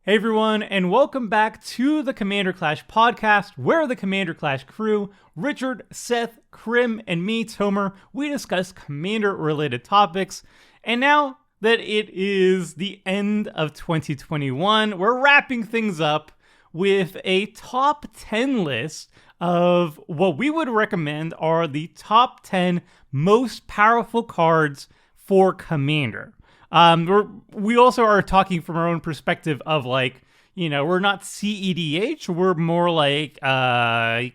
Hey everyone, and welcome back to the Commander Clash podcast, where the Commander Clash crew, Richard, Seth, Krim, and me, Tomer, we discuss Commander-related topics. And now that it is the end of 2021, we're wrapping things up with a top 10 list of what we would recommend are the top 10 most powerful cards for Commander. We also are talking from our own perspective of we're not CEDH, we're more like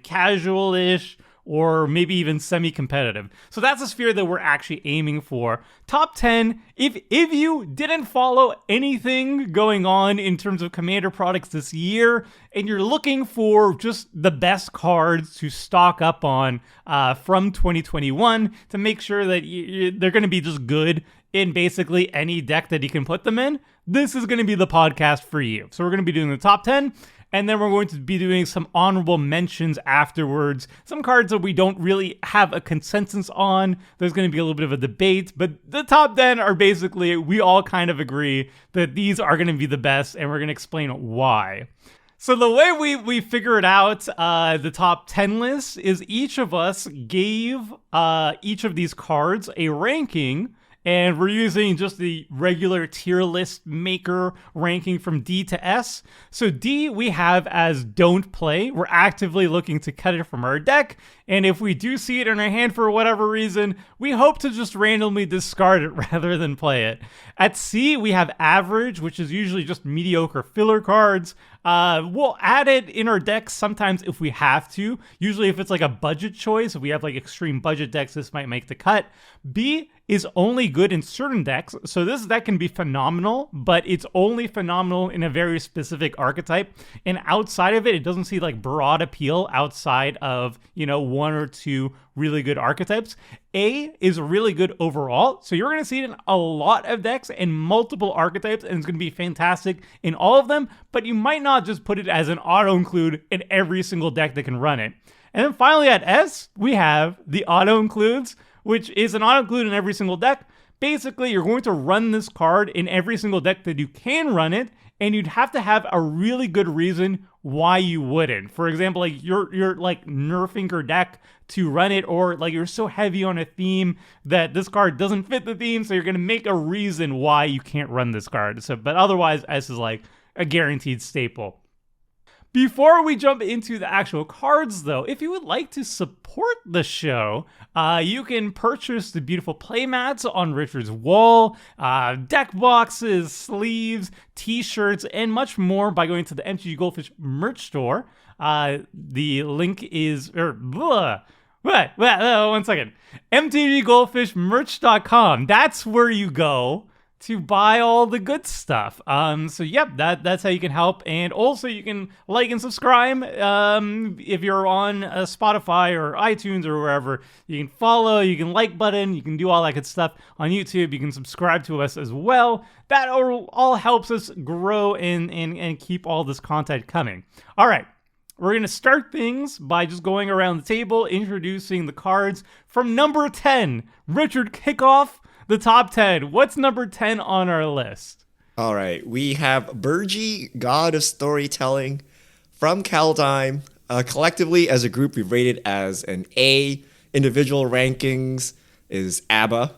casual-ish or maybe even semi-competitive. So that's a sphere that we're actually aiming for. Top 10, if you didn't follow anything going on in terms of Commander products this year, and you're looking for just the best cards to stock up on from 2021 to make sure that they're going to be just good in basically any deck that you can put them in, this is going to be the podcast for you. So we're going to be doing the top 10, and then we're going to be doing some honorable mentions afterwards. Some cards that we don't really have a consensus on. There's going to be a little bit of a debate, but the top 10 are basically, we all kind of agree that these are going to be the best, and we're going to explain why. So the way we figured out the top 10 list is each of us gave each of these cards a ranking. And we're using just the regular tier list maker ranking from D to S. So D we have as don't play. We're actively looking to cut it from our deck. And if we do see it in our hand for whatever reason, we hope to just randomly discard it rather than play it. At C, we have average, which is usually just mediocre filler cards. We'll add it in our decks sometimes if we have to. Usually if it's like a budget choice, if we have like extreme budget decks, this might make the cut. B is only good in certain decks. So this deck can be phenomenal, but it's only phenomenal in a very specific archetype. And outside of it, it doesn't see like broad appeal outside of, one or two really good archetypes. A is really good overall. So you're going to see it in a lot of decks and multiple archetypes, and it's going to be fantastic in all of them, but you might not just put it as an auto-include in every single deck that can run it. And then finally at S, we have the auto-includes, which is an auto-include in every single deck. Basically, you're going to run this card in every single deck that you can run it, and you'd have to have a really good reason why you wouldn't. For example, like you're like nerfing your deck to run it, or like you're so heavy on a theme that this card doesn't fit the theme, so you're gonna make a reason why you can't run this card. So, but otherwise, S is like a guaranteed staple. Before we jump into the actual cards, though, if you would like to support the show, you can purchase the beautiful playmats on Richard's wall, deck boxes, sleeves, t-shirts, and much more by going to the MTG Goldfish merch store. The link is... one second. MTGGoldfishmerch.com. That's where you go to buy all the good stuff. So yep, that's how you can help. And also you can like and subscribe if you're on Spotify or iTunes or wherever. You can follow, you can like button, you can do all that good stuff on YouTube. You can subscribe to us as well. That all helps us grow and keep all this content coming. All right. We're going to start things by just going around the table, introducing the cards from number 10. Richard, kick off the top 10. What's number 10 on our list? All right. We have Burgi, God of Storytelling, from Kaldheim. Collectively, as a group, we've rated as an A. Individual rankings is ABBA.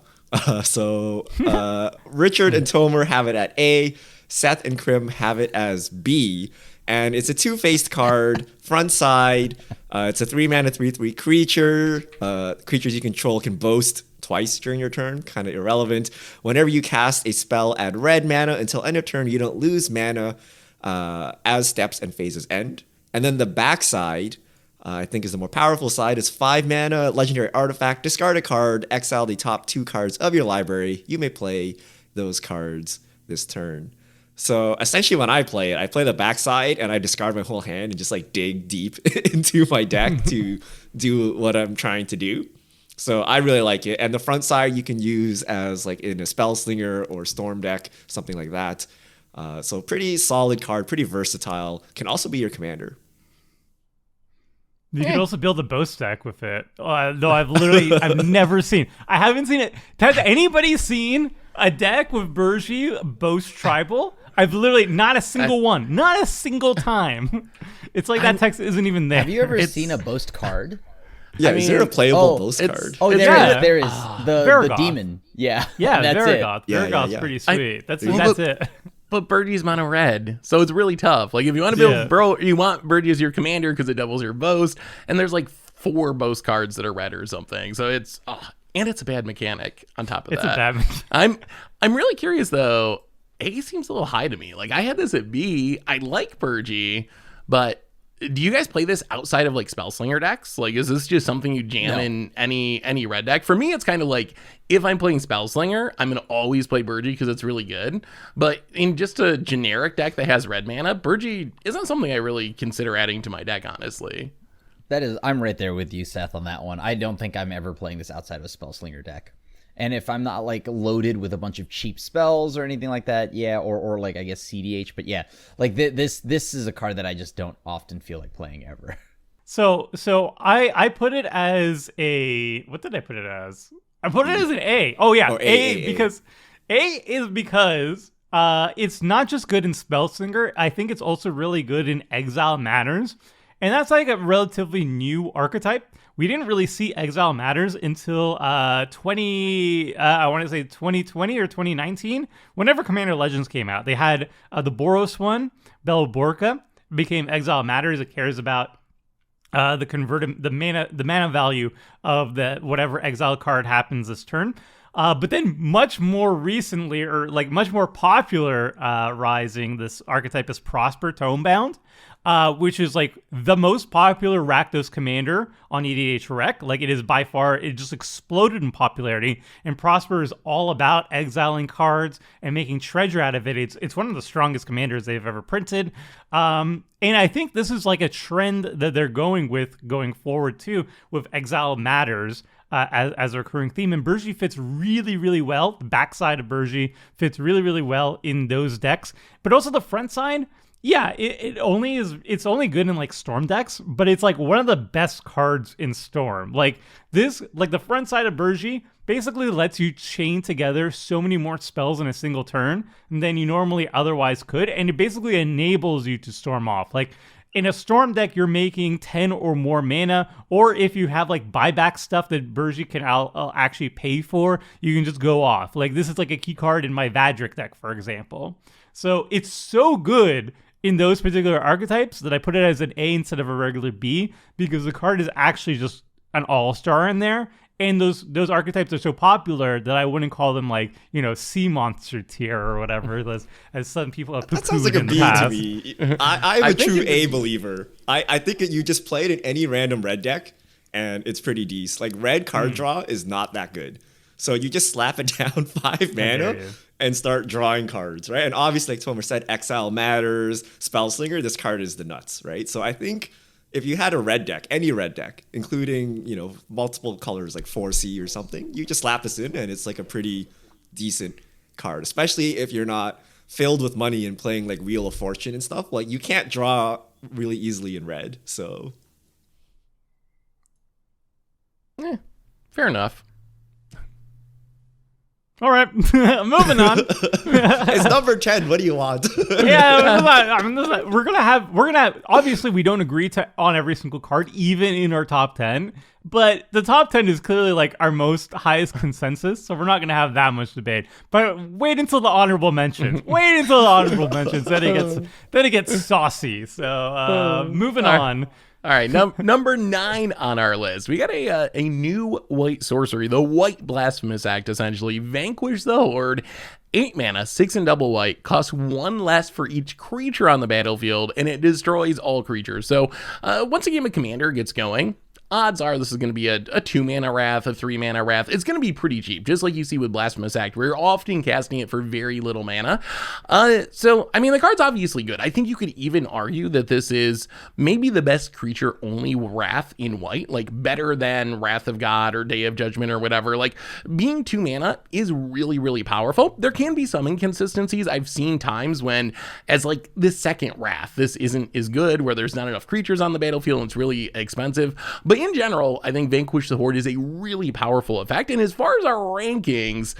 Richard and Tomer have it at A. Seth and Krim have it as B. And it's a two-faced card, front side. It's a 3-mana 3/3 creature. Creatures you control can boast twice during your turn, kind of irrelevant. Whenever you cast a spell, add red mana. Until end of turn, you don't lose mana as steps and phases end. And then the backside, I think is the more powerful side, is 5 mana, legendary artifact. Discard a card, exile the top 2 cards of your library. You may play those cards this turn. So essentially when I play it, I play the backside and I discard my whole hand and just like dig deep into my deck to do what I'm trying to do. So I really like it. And the front side you can use as like in a Spell Slinger or Storm deck, something like that. So pretty solid card, pretty versatile. Can also be your commander. You can also build a boast deck with it. Though I've never seen. I haven't seen it. Has anybody seen a deck with Burgi Boast Tribal? I've literally not a single one, not a single time. It's like that text isn't even there. Have you ever seen a boast card? Yeah, is there a playable boast card? Oh, there is. The demon. Yeah. Yeah, that's Varagoth. Yeah, Varagoth's yeah. pretty sweet. That's it. But Birdie's mono red, so it's really tough. Like if you want to build, you want Birdie as your commander because it doubles your boast, and there's like 4 boast cards that are red or something. So it's and it's a bad mechanic on top of that. It's a bad mechanic. I'm really curious though. A seems a little high to me. Like I had this at B. I like Birdie, but do you guys play this outside of like Spellslinger decks? Like, is this just something you jam in any red deck? For me, it's kind of like if I'm playing Spellslinger, I'm going to always play Burgee because it's really good. But in just a generic deck that has red mana, Burgee isn't something I really consider adding to my deck, honestly. I'm right there with you, Seth, on that one. I don't think I'm ever playing this outside of a Spellslinger deck. And if I'm not like loaded with a bunch of cheap spells or anything like that, or like I guess CDH, but yeah, like this is a card that I just don't often feel like playing ever. So I put it as a, what did I put it as? I put it as an A. Oh yeah, A because it's not just good in Spellslinger. I think it's also really good in Exile Matters, and that's like a relatively new archetype. We didn't really see Exile Matters until 2020 or 2019, whenever Commander Legends came out. They had the Boros one, Belborca, became Exile Matters. It cares about the mana value of the whatever exile card happens this turn. But then much more recently, or like much more popular rising, this archetype is Prosper Tomebound, which is like the most popular Rakdos commander on EDH Rec. Like it is by far, it just exploded in popularity, and Prosper is all about exiling cards and making treasure out of it. It's one of the strongest commanders they've ever printed. And I think this is like a trend that they're going forward too, with Exile Matters as a recurring theme. And Burgee fits really, really well. The backside of Burgee fits really, really well in those decks. But also the front side, yeah, it's only good in like Storm decks, but it's like one of the best cards in Storm. Like this, like the front side of Burgee basically lets you chain together so many more spells in a single turn than you normally otherwise could, and it basically enables you to storm off. Like in a Storm deck, you're making 10 or more mana, or if you have like buyback stuff that Burgee can actually pay for, you can just go off. Like this is like a key card in my Vadric deck, for example. So it's so good in those particular archetypes that I put it as an A instead of a regular B, because the card is actually just an all-star in there. And those archetypes are so popular that I wouldn't call them like, sea monster tier or whatever, as some people have that sounds like a B to me. I'm a true A believer. I think that you just play it in any random red deck, and it's pretty decent. Like red card draw is not that good. So you just slap it down 5 mana and start drawing cards, right? And obviously, like Tomer said, Exile Matters, Spellslinger, this card is the nuts, right? So I think if you had a red deck, any red deck, including, multiple colors like 4C or something, you just slap this in and it's like a pretty decent card, especially if you're not filled with money and playing like Wheel of Fortune and stuff. Like you can't draw really easily in red, so. Fair enough. All right, moving on. It's number 10. What do you want? We're gonna obviously we don't agree on every single card, even in our top 10. But the top 10 is clearly like our highest consensus, so we're not gonna have that much debate. But wait until the honorable mentions. Then it gets saucy. So moving on. All right, number 9 on our list. We got a new white sorcery, the White Blasphemous Act, essentially. Vanquish the Horde, 8 mana, 6 and double white, costs 1 less for each creature on the battlefield, and it destroys all creatures. So once a game of Commander gets going, odds are this is going to be a 2 mana Wrath, a 3 mana Wrath. It's going to be pretty cheap, just like you see with Blasphemous Act, where you're often casting it for very little mana. So, I mean, the card's obviously good. I think you could even argue that this is maybe the best creature-only Wrath in white, like better than Wrath of God or Day of Judgment or whatever. Like, being 2 mana is really, really powerful. There can be some inconsistencies. I've seen times when, as like the second Wrath, this isn't as good, where there's not enough creatures on the battlefield and it's really expensive. But But in general, I think Vanquish the Horde is a really powerful effect. And as far as our rankings,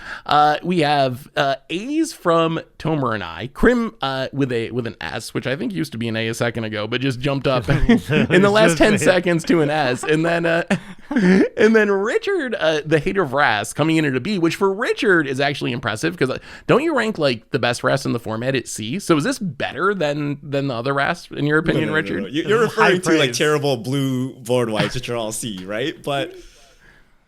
we have A's from Tomer and I, Crim with an S, which I think used to be an A second ago, but just jumped up in the last 10 seconds to an S. And then Richard, the hater of Wrath, coming in at a B, which for Richard is actually impressive because don't you rank like the best Wrath in the format at C? So is this better than the other Wrath in your opinion, Richard? No. You're referring to like praise. terrible blue board wipes, which are all C, right? But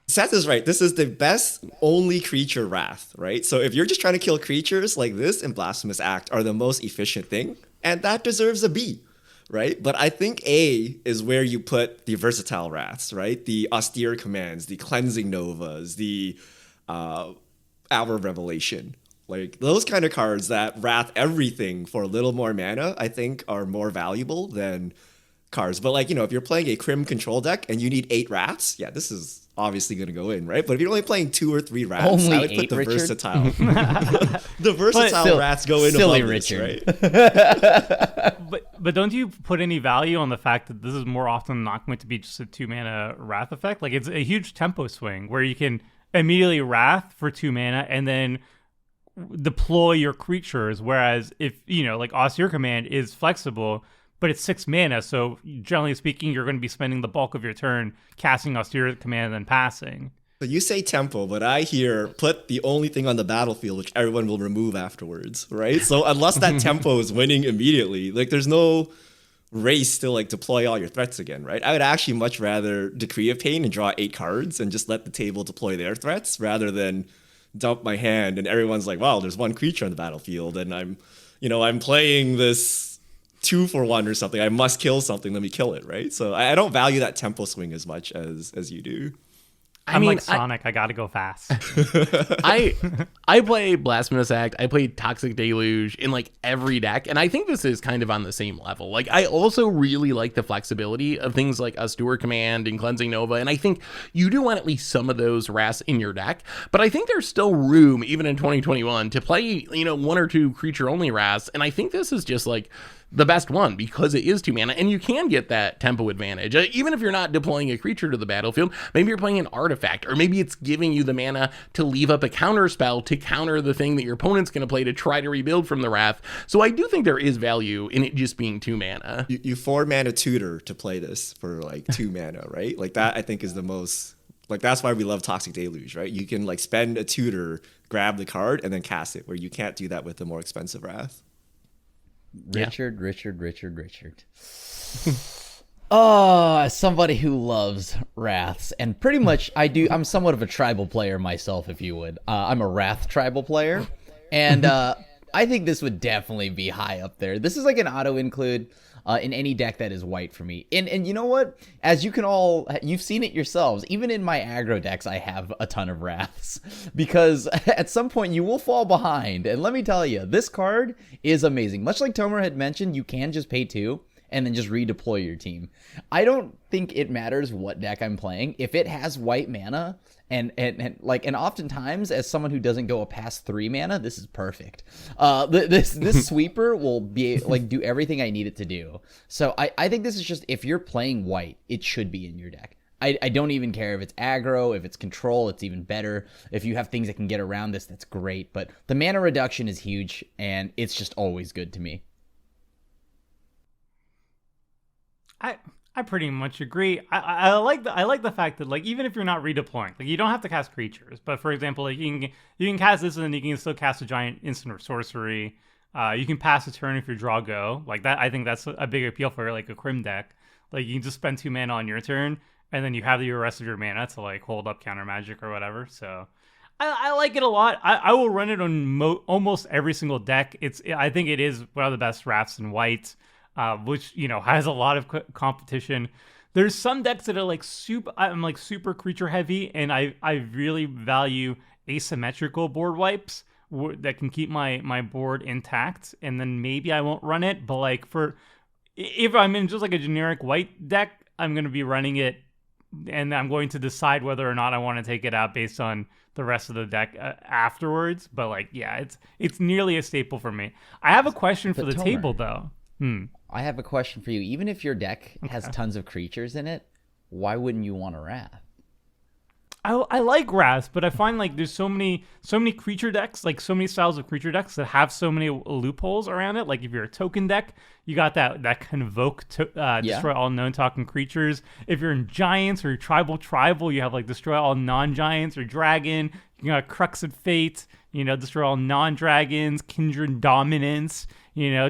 Seth is right. This is the best only creature Wrath, right? So if you're just trying to kill creatures, like this and Blasphemous Act are the most efficient thing, and that deserves a B, right? But I think A is where you put the versatile Wraths, right? The austere commands, the cleansing novas, the Hour of Revelation. Like those kind of cards that wrath everything for a little more mana, I think are more valuable than cards. But like, if you're playing a Crim control deck and you need 8 wraths, yeah, this is obviously going to go in, right? But if you're only playing 2 or 3 wraths, Only I would 8, put the Richard? versatile. The versatile wraths go in silly above this, Richard. right? But don't you put any value on the fact that this is more often not going to be just a 2-mana Wrath effect? Like it's a huge tempo swing where you can immediately Wrath for 2 mana and then deploy your creatures, whereas if like Austere Command is flexible but it's 6 mana, so generally speaking you're going to be spending the bulk of your turn casting Austere Command and then passing. So you say tempo, but I hear put the only thing on the battlefield which everyone will remove afterwards, right? So unless that tempo is winning immediately, like there's no race to like deploy all your threats again, right? I would actually much rather Decree of Pain and draw 8 cards and just let the table deploy their threats rather than dump my hand and everyone's like, wow, there's one creature on the battlefield and I'm playing this 2-for-1 or something. I must kill something. Let me kill it, right? So I don't value that tempo swing as much as you do. I'm like Sonic. I gotta go fast. I play Blasphemous Act. I play Toxic Deluge in like every deck, and I think this is kind of on the same level. Like I also really like the flexibility of things like Austere Command and Cleansing Nova, and I think you do want at least some of those Wraths in your deck. But I think there's still room, even in 2021, to play 1 or 2 creature only Wraths, and I think this is just like the best one because it is 2 mana and you can get that tempo advantage. Even if you're not deploying a creature to the battlefield, maybe you're playing an artifact, or maybe it's giving you the mana to leave up a counter spell to counter the thing that your opponent's going to play to try to rebuild from the Wrath. So I do think there is value in it just being 2 mana. You 4 mana tutor to play this for like 2 mana, right? Like that I think is the most, like that's why we love Toxic Deluge, right? You can like spend a tutor, grab the card, and then cast it, where you can't do that with the more expensive Wrath. Richard. Oh, as somebody who loves Wraths, and pretty much I'm somewhat of a tribal player myself, if you would. I'm a Wrath tribal player, and I think this would definitely be high up there. This is like an auto-include in any deck that is white for me. And you know what? As you've seen it yourselves, even in my aggro decks, I have a ton of Wraths. Because at some point, you will fall behind. And let me tell you, this card is amazing. Much like Tomer had mentioned, you can just pay 2 and then just redeploy your team. I don't think it matters what deck I'm playing. If it has white mana, and oftentimes as someone who doesn't go past 3 mana, this is perfect. This sweeper will be like do everything I need it to do. So I think this is just, if you're playing white, it should be in your deck. I don't even care if it's aggro, if it's control, it's even better. If you have things that can get around this, that's great. But the mana reduction is huge, and it's just always good to me. I pretty much agree. I like the fact that like even if you're not redeploying, like you don't have to cast creatures, but for example, like you can cast this and then you can still cast a giant instant or sorcery. You can pass a turn if you draw go. Like that, I think that's a big appeal for like a Crim deck. Like you can just spend 2 mana on your turn, and then you have the rest of your mana to like hold up counter magic or whatever. So I like it a lot. I will run it on almost every single deck. I think it is one of the best Wraths in white. Which has a lot of competition. There's some decks that are like super creature heavy, and I really value asymmetrical board wipes that can keep my board intact, and then maybe I won't run it. But like if I'm in just like a generic white deck, I'm going to be running it, and I'm going to decide whether or not I want to take it out based on the rest of the deck afterwards. But like, yeah, it's nearly a staple for me. I have a question for the table though. I have a question for you. Even if your deck has tons of creatures in it, why wouldn't you want a Wrath? I like Wrath, but I find like there's so many creature decks, like so many styles of creature decks that have so many loopholes around it. Like if you're a token deck, you got that Convoke destroy all known talking creatures. If you're in Giants or you're tribal, you have like destroy all non-Giants or Dragon. You got Crux of Fate, destroy all non-dragons, Kindred Dominance.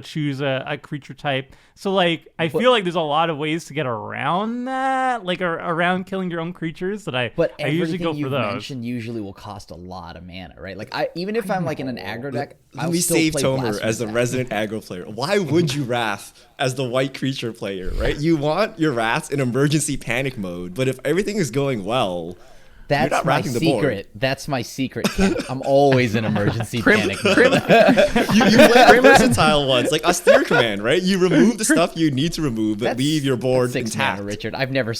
Choose a creature type. So, like, I feel like there's a lot of ways to get around that, like, around killing your own creatures that I usually go for those. Mentioned usually will cost a lot of mana, right? Like, even if I'm, like, in an aggro deck, Let me save Tomer as the resident aggro player. Why would you Wrath as the white creature player, right? You want your Wrath in emergency panic mode, but if everything is going well... That's my secret. That's my secret. I'm always in emergency panic mode. You play versatile ones, like Austere Command, right? You remove the stuff you need to remove, but leave your board six intact. Mana, Richard. I've never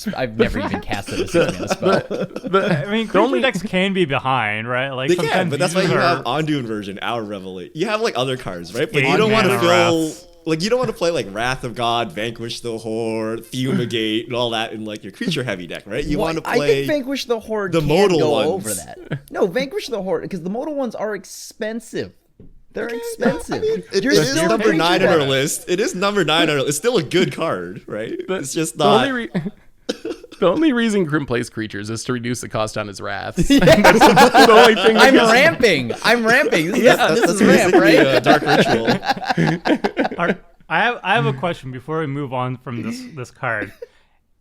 even casted a 6-mana spell. I mean, creature decks can be behind, right? Like they can, but that's why you have Ondu Inversion, Our Revelation. You have like other cards, right? But you don't want to fill. Like, you don't want to play, like, Wrath of God, Vanquish the Horde, Fumigate, and all that in, like, your creature-heavy deck, right? You want to play... I think Vanquish the Horde the can modal go ones. over that. No, Vanquish the Horde, because the modal ones are expensive. They're expensive. I mean, it is number 9 on our list. It is number 9 on our list. It's still a good card, right? It's just not... The only reason Grim plays creatures is to reduce the cost on his wraths. That's the only thing. I'm ramping. This is ramp, right? Dark Ritual. I have a question before we move on from this card.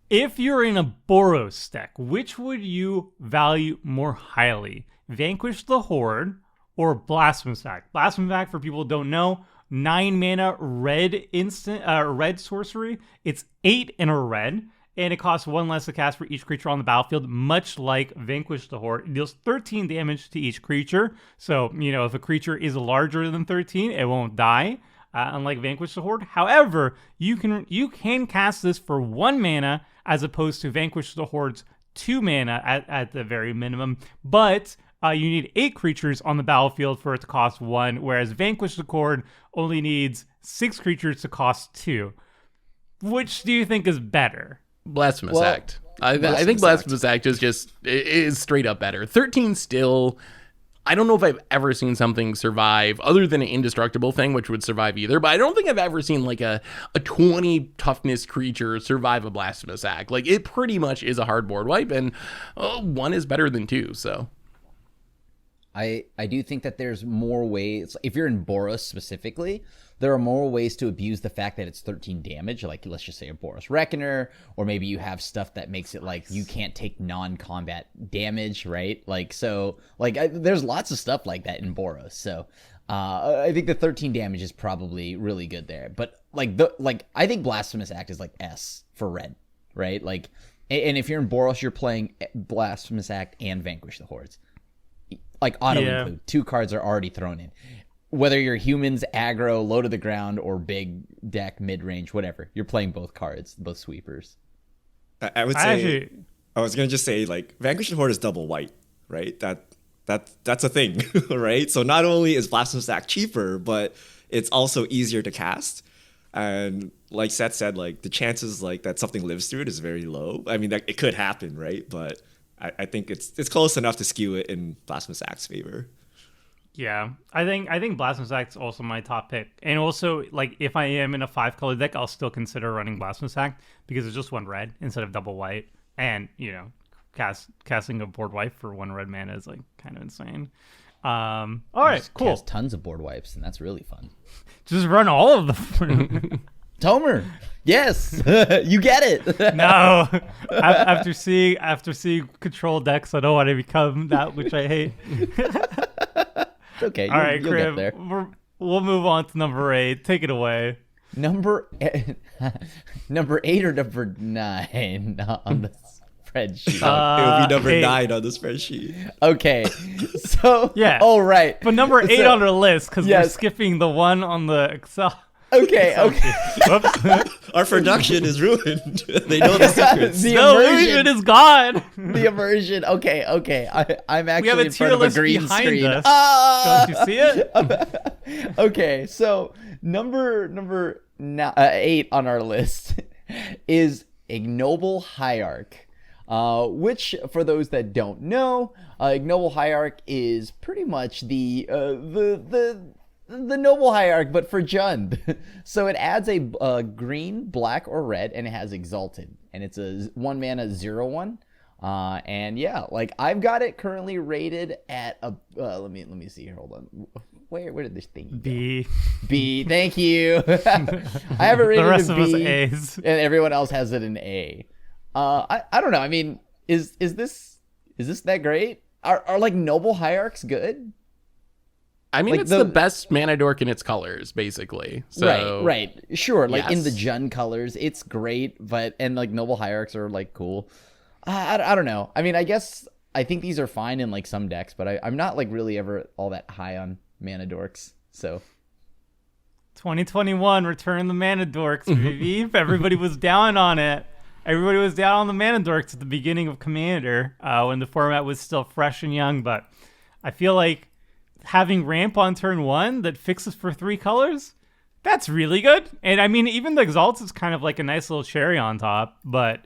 If you're in a Boros deck, which would you value more highly? Vanquish the Horde or Blasphemous Act? Blasphemous Act, for people who don't know, 9 mana red sorcery. It's 8 in a red. And it costs 1 less to cast for each creature on the battlefield, much like Vanquish the Horde. It deals 13 damage to each creature. So, if a creature is larger than 13, it won't die, unlike Vanquish the Horde. However, you can cast this for 1 mana, as opposed to Vanquish the Horde's 2 mana at the very minimum. But you need 8 creatures on the battlefield for it to cost 1, whereas Vanquish the Horde only needs 6 creatures to cost 2. Which do you think is better? Blasphemous Act. I think Blasphemous Act is straight up better. 13 still, I don't know if I've ever seen something survive other than an indestructible thing, which would survive either, but I don't think I've ever seen like a 20 toughness creature survive a Blasphemous Act. Like, it pretty much is a hard board wipe, and 1 is better than 2, so. I do think that there's more ways. If you're in Boros specifically, there are more ways to abuse the fact that it's 13 damage. Like, let's just say a Boros Reckoner, or maybe you have stuff that makes it like you can't take non-combat damage, right? Like, so, like, there's lots of stuff like that in Boros. So, I think the 13 damage is probably really good there. But I think Blasphemous Act is like S for red, right? Like, and if you're in Boros, you're playing Blasphemous Act and Vanquish the Hordes. Like, auto include. 2 cards are already thrown in. Whether you're humans, aggro, low to the ground, or big deck, mid-range, whatever. You're playing both cards, both sweepers. I would say... I was going to just say, like, Vanquish the Horde is double white, right? That's a thing, right? So not only is Blasphemous Act cheaper, but it's also easier to cast. And like Seth said, like, the chances like that something lives through it is very low. I mean, it could happen, right? But... I think it's close enough to skew it in Blasphemous Act's favor. Yeah, I think Blasphemous Act's also my top pick. And also, like, if I am in a 5-color deck, I'll still consider running Blasphemous Act because it's just 1 red instead of double white. And, casting a board wipe for 1 red mana is, like, kind of insane. All right, cool. Cast tons of board wipes, and that's really fun. Just run all of them. Tomer, yes, you get it. No, after seeing control decks, I don't want to become that which I hate. It's okay. All right, you'll Crib, get there. We'll move on to number 8. Take it away. Number 8 or number 9 on the spreadsheet. It will be number 8. 9 on the spreadsheet. Okay, so yeah. Oh, right. But number 8 on our list because we're skipping the one on the Excel. Okay. Whoops. Our production is ruined. They know the secrets. The No, immersion. illusion is gone. The immersion. Okay. I'm actually We have a in front tier of a list green behind screen. us. Don't you see it? Okay, so number 8 on our list is Ignoble High Arc. which, for those that don't know, Ignoble High Arc is pretty much the Noble High Arc, but for Jund. So it adds a green, black, or red, and it has Exalted, and it's a 1 mana 0/1. And yeah, like I've got it currently rated at a. Let me see here. Hold on. Where did this thing go? B. Thank you. I have it rated The rest a of B, us A's. and everyone else has it an A. I don't know. I mean, is this that great? Are like Noble High Arcs good? I mean, Like it's the best mana dork in its colors, basically. So, Right. Sure. Like in the yes. Jund colors, it's great, and like Noble High Arcs are like cool. I don't know. I mean, I think these are fine in like some decks, but I'm not like really ever all that high on mana dorks. So 2021, return the mana dorks, baby. Everybody was down on it. Everybody was down on the mana dorks at the beginning of Commander when the format was still fresh and young. But I feel like having ramp on turn 1 that fixes for 3 colors, that's really good. And I mean, even the Exalt is kind of like a nice little cherry on top, but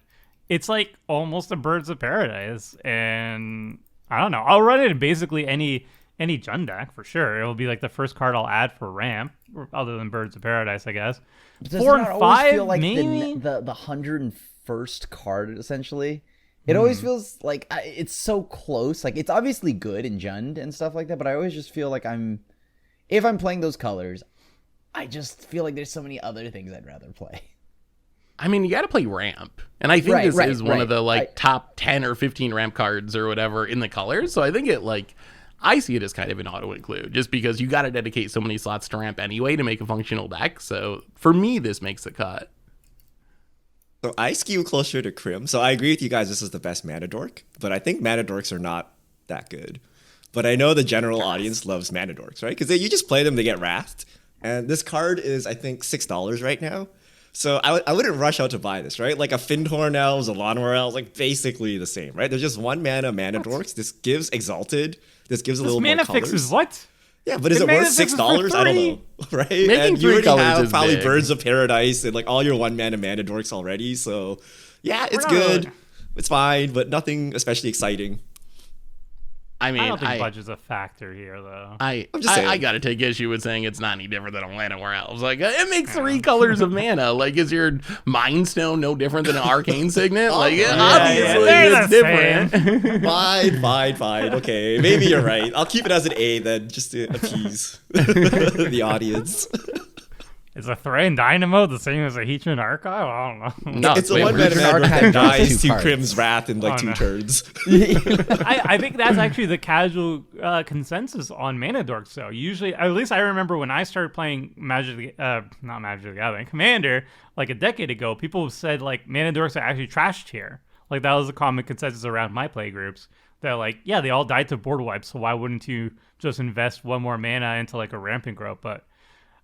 it's like almost a Birds of Paradise. And I don't know. I'll run it in basically any Jund deck for sure. It'll be like the first card I'll add for ramp, other than Birds of Paradise, I guess. does 4 it and not 5, always feel like maybe? the 101st card essentially? It always feels like it's so close. Like it's obviously good in Jund and stuff like that, but I always just feel like if I'm playing those colors, I just feel like there's so many other things I'd rather play. I mean, you got to play ramp. And I think this is one of the right. top 10 or 15 ramp cards or whatever in the colors. So I think I see it as kind of an auto include just because you got to dedicate so many slots to ramp anyway to make a functional deck. So for me, this makes the cut. So I skew closer to Crim. So I agree with you guys. This is the best mana dork, but I think mana dorks are not that good. But I know the general audience loves mana dorks, right? Because you just play them to get wrathed. And this card is, I think, $6 right now. So I wouldn't rush out to buy this, right? Like a Findhorn Elves, a Lawnmower Elves, like basically the same, right? There's just 1 mana dorks. This gives Exalted. This gives a little more mana colors. fixes what? Yeah, but is The it worth mana fixes for $6? I don't free. know, right? Making And you 3 already colors have is probably big. Birds of Paradise and like all your 1 mana dorks already. So yeah, it's not good. really- It's fine, but nothing especially exciting. I mean, I don't think budget's a factor here, though. I'm just saying. I got to take issue with saying it's not any different than a Llanowar Elves. Like, it makes 3 colors of mana. Like, is your Mind Stone no different than an Arcane Signet? Like, obviously They're it's the different. Fine. Okay, maybe you're right. I'll keep it as an A then, just to appease the audience. Is a Thrain Dynamo the same as a Heatran Archive? I don't know. No, It's a way 1 worse. mana Archive that draws dies 2 to cards. Crim's Wrath in like Oh, 2 no. turns. I think that's actually the casual consensus on mana dorks. though. Usually, at least I remember when I started playing not Magic the Gathering, Commander, like a decade ago, people said like mana dorks are actually trash tier. Like that was a common consensus around my play groups. They're like, yeah, they all died to board wipes, so why wouldn't you just invest 1 more mana into like a rampant growth? But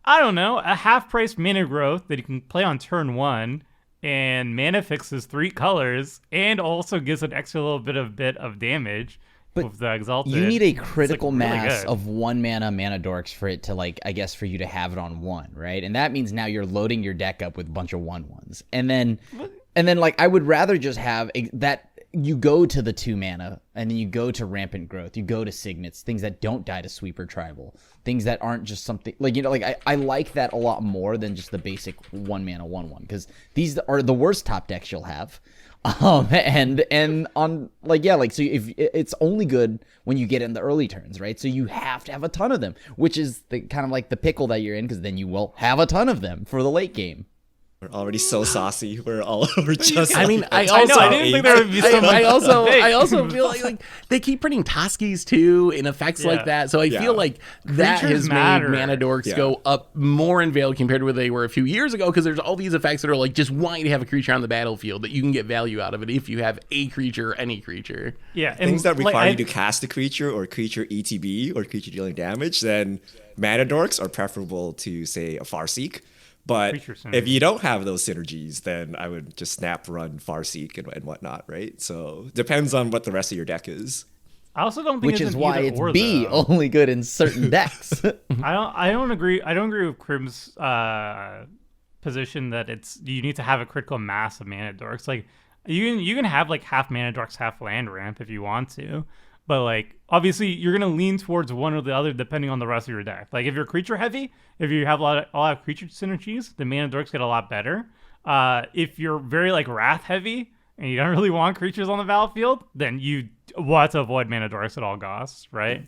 I don't know, a half-priced mana growth that you can play on turn 1 and mana fixes 3 colors and also gives an extra little bit of damage with the Exalted. You need a It's, critical like, really mass good. of 1 mana dorks for it to like, I guess, for you to have it on 1, right? And that means now you're loading your deck up with a bunch of 1/1s. And then like I would rather just have that you go to the 2 mana and then you go to Rampant Growth, you go to Signets, things that don't die to Sweeper Tribal, things that aren't just something like, you know, like I like that a lot more than just the basic 1 mana 1/1, because these are the worst top decks you'll have. And on like, yeah, like, so if it's only good when you get in the early turns, right? So you have to have a ton of them, which is the kind of like the pickle that you're in, because then you will have a ton of them for the late game. We're already so saucy. We're just. I mean, I I know, also I didn't think there would be so much. I also feel like they keep printing Toskies too in effects Yeah. like that. So I feel like that Creatures has matter. made mana dorks Yeah. go up more in value compared to where they were a few years ago, because there's all these effects that are like just wanting to have a creature on the battlefield that you can get value out of it if you have a creature, any creature. Yeah, and things that like, require you to cast a creature or creature ETB or creature dealing damage, then mana dorks are preferable to, say, a Farseek. But Creature synergy. if you don't have those synergies, then I would just snap run Farseek and whatnot, right? So depends on what the rest of your deck is. I also don't think Which it's is an why either it's or, B though. only good in certain decks. I don't agree. I don't agree with Crim's position that you need to have a critical mass of mana dorks. Like, You can have like half mana dorks, half land ramp if you want to. But like obviously you're gonna lean towards one or the other depending on the rest of your deck. Like if you're creature heavy, if you have a lot of creature synergies, the mana dorks get a lot better. If you're very like wrath heavy and you don't really want creatures on the battlefield, then you want to avoid mana dorks at all costs, right?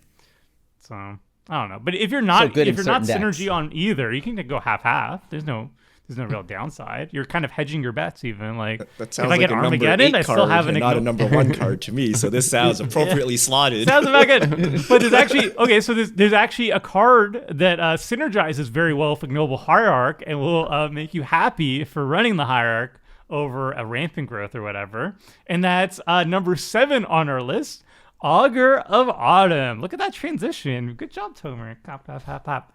So I don't know. But if you're not synergy on either, you can go half. There's no real downside. You're kind of hedging your bets, even like that sounds if I get like a Armageddon, number 8 I still have card and not a number 1 card to me. So this sounds appropriately slotted. Sounds about good. But there's actually So there's actually a card that synergizes very well with Ignoble High Arc and will make you happy for running the High Arc over a rampant growth or whatever. And that's number 7 on our list. Auger of Autumn. Look at that transition. Good job, Tomer. Pop.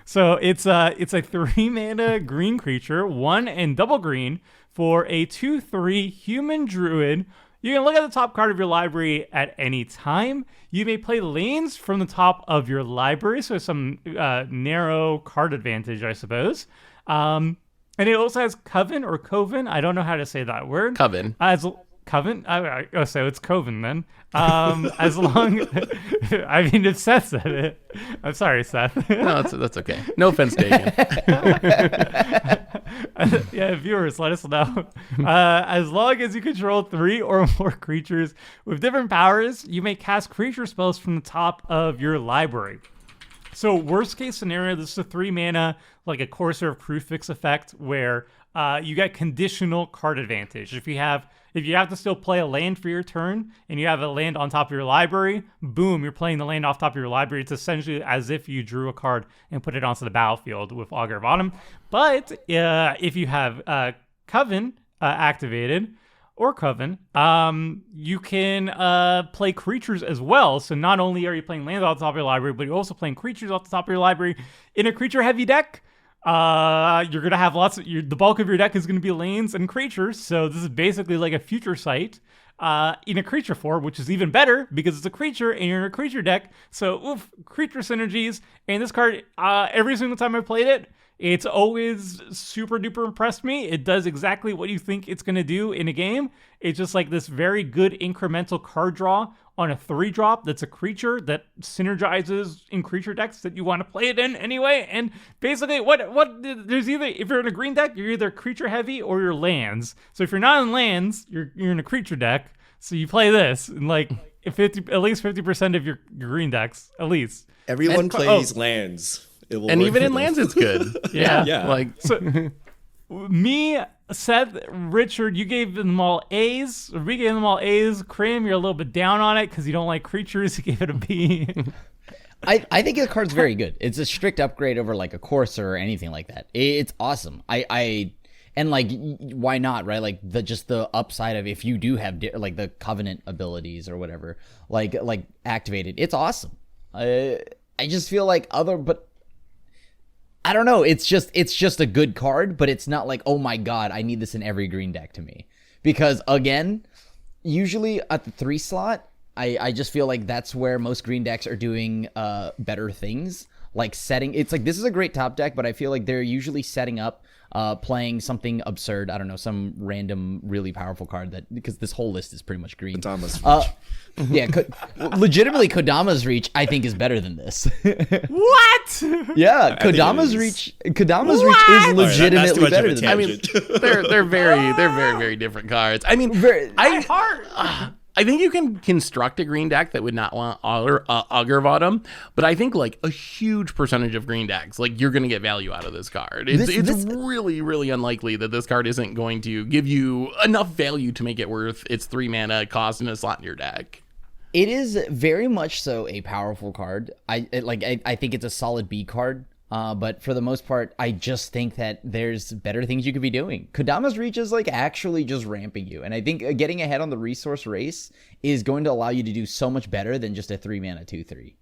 So it's a 3-mana green creature, 1 and double green for a 2/3 human druid. You can look at the top card of your library at any time. You may play lanes from the top of your library, so some narrow card advantage, I suppose. And it also has Coven or Coven. I don't know how to say that word. Coven. Coven? So it's Coven then. As long, I mean, if Seth said it. I'm sorry, Seth. No, that's okay. No offense taken. Yeah, viewers, let us know. As long as you control 3 or more creatures with different powers, you may cast creature spells from the top of your library. So worst case scenario, this is a 3-mana, like a Courser of Crucifix effect, where you get conditional card advantage. If you have to still play a land for your turn and you have a land on top of your library, boom, you're playing the land off top of your library. It's essentially as if you drew a card and put it onto the battlefield with Auger of Autumn. But if you have Coven activated or Coven, you can play creatures as well. So not only are you playing lands off the top of your library, but you're also playing creatures off the top of your library in a creature heavy deck. You're gonna have the bulk of your deck is gonna be lanes and creatures, so this is basically like a future sight in a creature form, which is even better because it's a creature and you're in a creature deck. So creature synergies. And this card, every single time I played it, it's always super duper impressed me. It does exactly what you think it's gonna do in a game. It's just like this very good incremental card draw on a 3-drop that's a creature that synergizes in creature decks that you want to play it in anyway. And basically there's either, if you're in a green deck, you're either creature heavy or you're lands. So if you're not in lands, you're in a creature deck. So you play this and like at least 50% of your green decks, at least. Everyone plays lands. And even in lands, it's good. Yeah. Like so, me, Seth, Richard, you gave them all A's. We gave them all A's. Krim, you're a little bit down on it because you don't like creatures. You gave it a B. I think the card's very good. It's a strict upgrade over like a Courser or anything like that. It's awesome. And like, why not, right? Like the upside of if you do have like the Covenant abilities or whatever, like activated, it's awesome. I just feel like but I don't know. It's just a good card, but it's not like, oh my god, I need this in every green deck to me. Because again, usually at the 3 slot, I just feel like that's where most green decks are doing better things. Like it's like this is a great top deck, but I feel like they're usually setting up playing something absurd. I don't know, some random really powerful card because this whole list is pretty much green. Kodama's Reach. Yeah, legitimately, Kodama's Reach I think is better than this. What? Yeah, Kodama's Reach is legitimately right, better than I mean, they're very very different cards. I mean, I think you can construct a green deck that would not want Auger of Autumn, but I think like a huge percentage of green decks, like you're going to get value out of this card. It's really, really unlikely that this card isn't going to give you enough value to make it worth its 3 mana cost in a slot in your deck. It is very much so a powerful card. I think it's a solid B card. But for the most part, I just think that there's better things you could be doing. Kodama's Reach is like actually just ramping you. And I think getting ahead on the resource race is going to allow you to do so much better than just a 3-mana 2/3.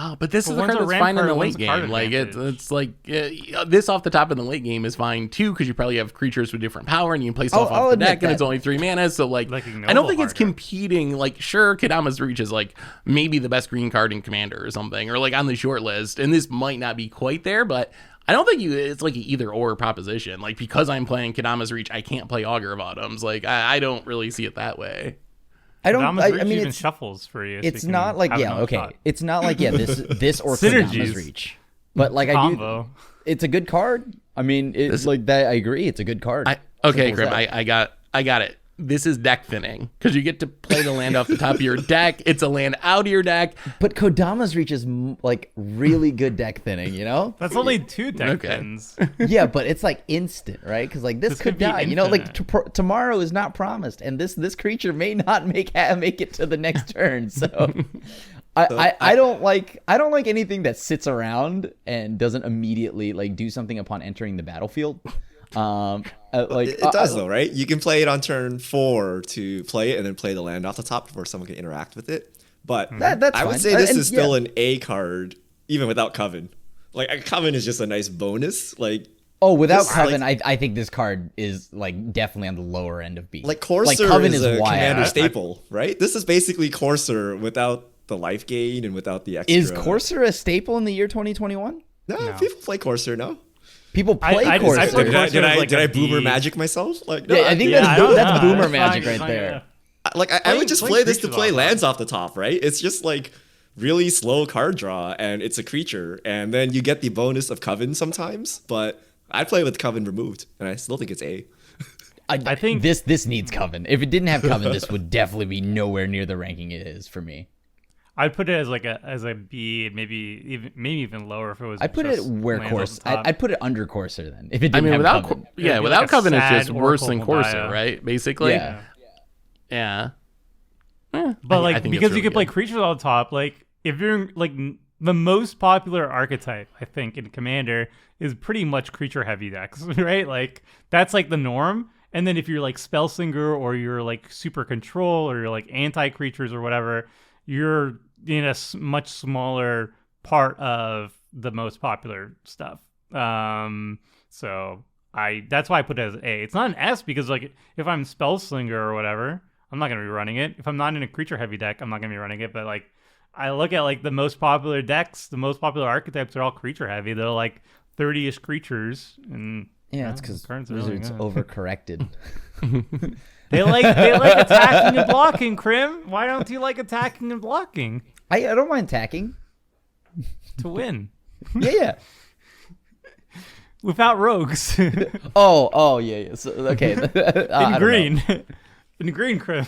Oh, but this is a card that's fine in the late game. Like it's like this off the top in the late game is fine too because you probably have creatures with different power and you can play stuff off the deck and it's only 3 mana. So like I don't think it's competing. Like sure, Kodama's Reach is like maybe the best green card in Commander or something, or like on the short list, and this might not be quite there, but I don't think it's like an either or proposition. Like, because I'm playing Kodama's Reach, I can't play Auger of Autumns. Like, I don't really see it that way. I don't. I mean, even it's shuffles for you. It's not like It's not like this or Kodama's Reach, but like Combo. I do. It's a good card. I mean, it's like that. I agree. It's a good card. Okay, Grim, I got it. This is deck thinning because you get to play the land off the top of your deck. It's a land out of your deck. But Kodama's Reach is like really good deck thinning, you know? That's only 2 deck thins. Yeah, but it's like instant, right? Because like this could die. You know, like tomorrow is not promised, and this creature may not make it to the next turn. So I don't like anything that sits around and doesn't immediately like do something upon entering the battlefield. It does though, right? You can play it on turn 4 to play it and then play the land off the top before someone can interact with it. But that's I would fine. say this is still an A card, even without Coven. Like, a Coven is just a nice bonus. Like, without Coven, I think this card is like definitely on the lower end of B. Like, Courser Coven is a why commander staple, right? This is basically Courser without the life gain and without the extra. Is Courser a staple in the year 2021? No, people play Courser, no? People play Courser. Did I boomer magic myself? Like, no, yeah, I think that's boomer magic right there. Like, I would just play this to play lands off the top, right? It's just like really slow card draw, and it's a creature, and then you get the bonus of Coven sometimes. But I'd play with Coven removed, and I still think it's A. I think this needs Coven. If it didn't have Coven, this would definitely be nowhere near the ranking it is for me. I'd put it as a B, maybe even lower if it was. I put it where Courser. I'd put it under Courser then. If it didn't have Coven. Without like Coven, it's just worse than Oracle Courser, right? Basically. Yeah. But like, because you could play creatures on top, like if you're like the most popular archetype, I think in Commander is pretty much creature heavy decks, right? Like that's like the norm. And then if you're like Spellslinger or you're like super control or you're like anti creatures or whatever, you're in a much smaller part of the most popular stuff. So that's why I put it as A. It's not an S because like if I'm Spellslinger or whatever, I'm not gonna be running it. If I'm not in a creature heavy deck, I'm not gonna be running it. But like I look at like the most popular decks, the most popular archetypes are all creature heavy. They're like 30-ish creatures, and it's because Wizards overcorrected. They like attacking and blocking, Krim. Why don't you like attacking and blocking? I don't mind attacking to win. Yeah. Without rogues. Yeah. So, okay. In green. In green, Krim.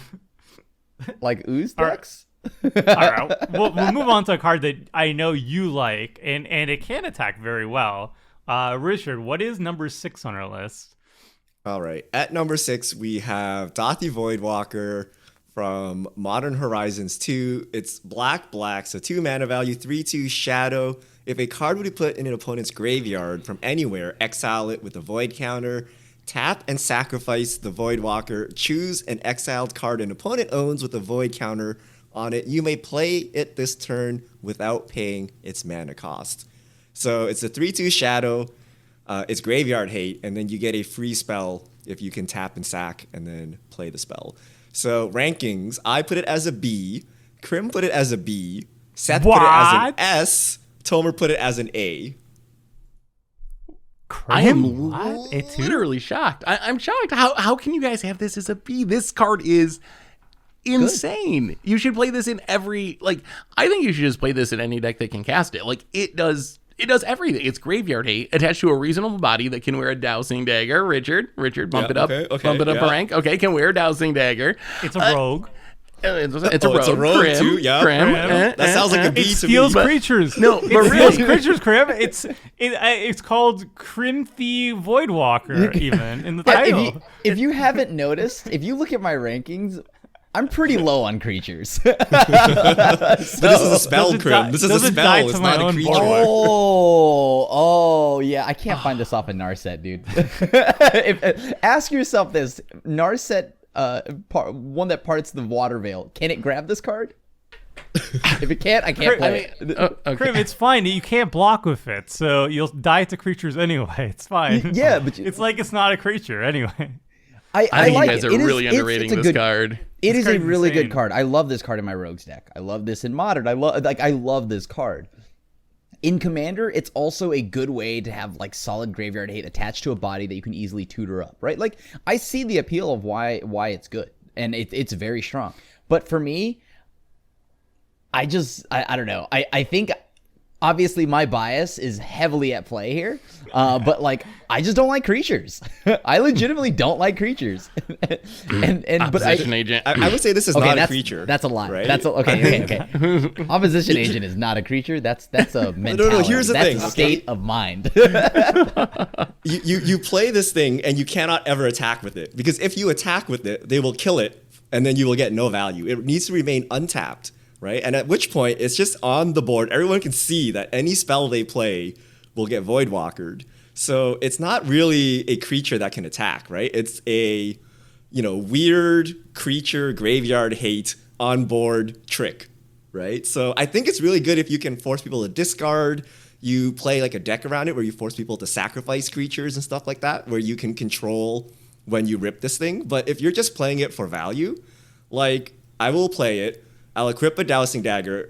Like ooze decks? All right. We'll move on to a card that I know you like, and it can attack very well. Richard, what is number 6 on our list? All right. At number 6, we have Dathi Voidwalker from Modern Horizons 2. It's black, so 2 mana value, 3/2 shadow. If a card would be put in an opponent's graveyard from anywhere, exile it with a void counter. Tap and sacrifice the Voidwalker. Choose an exiled card an opponent owns with a void counter on it. You may play it this turn without paying its mana cost. So it's a 3/2 shadow. It's graveyard hate, and then you get a free spell if you can tap and sack and then play the spell. So rankings, I put it as a B. Krim put it as a B. Seth put it as an S. Tomer put it as an A. I am literally shocked. I'm shocked. How can you guys have this as a B? This card is insane. Good. You should play this in every, like, I think you should just play this in any deck that can cast it. Like, it does everything. It's graveyard hate attached to a reasonable body that can wear a dowsing dagger. Richard, bump it up. Bump it up a rank. Okay, can wear a dowsing dagger. It's a rogue. It's a rogue Krim, too. Yeah, Krim. That sounds like a B to me. It steals creatures. No, but really, steals creatures, Krim. It's called Crimthy Voidwalker, even in the title. If you haven't noticed, if you look at my rankings, I'm pretty low on creatures. But this is a spell, Krim. This is a spell. It's not a creature. Oh, yeah. I can't find this off of Narset, dude. Ask yourself this: Narset, one that parts the water veil. Can it grab this card? If it can't, I can't play it. Okay. Krim, it's fine. You can't block with it, so you'll die to creatures anyway. It's fine. Yeah, but it's like it's not a creature anyway. I think like you guys it. are really underrating this card. It is a really good card. I love this card in my Rogues deck. I love this in Modern. I love this card. in Commander, it's also a good way to have like solid graveyard hate attached to a body that you can easily tutor up, right? Like I see the appeal of why it's good, and it's very strong. But for me, I don't know. I think obviously my bias is heavily at play here, but like I just don't like creatures. I legitimately don't like creatures. Opposition agent. I would say this is not a creature. That's a lie. Right? Okay. Opposition agent is not a creature. That's a mentality. No, here's the that's thing. a state of mind. You play this thing and you cannot ever attack with it, because if you attack with it, they will kill it and then you will get no value. It needs to remain untapped, right? And at which point it's just on the board. Everyone can see that any spell they play will get Voidwalkered. So it's not really a creature that can attack, right? It's a, weird creature graveyard hate on board trick, right? So I think it's really good if you can force people to discard. You play like a deck around it where you force people to sacrifice creatures and stuff like that, where you can control when you rip this thing. But if you're just playing it for value, like I will play it, I'll equip a Dowsing Dagger,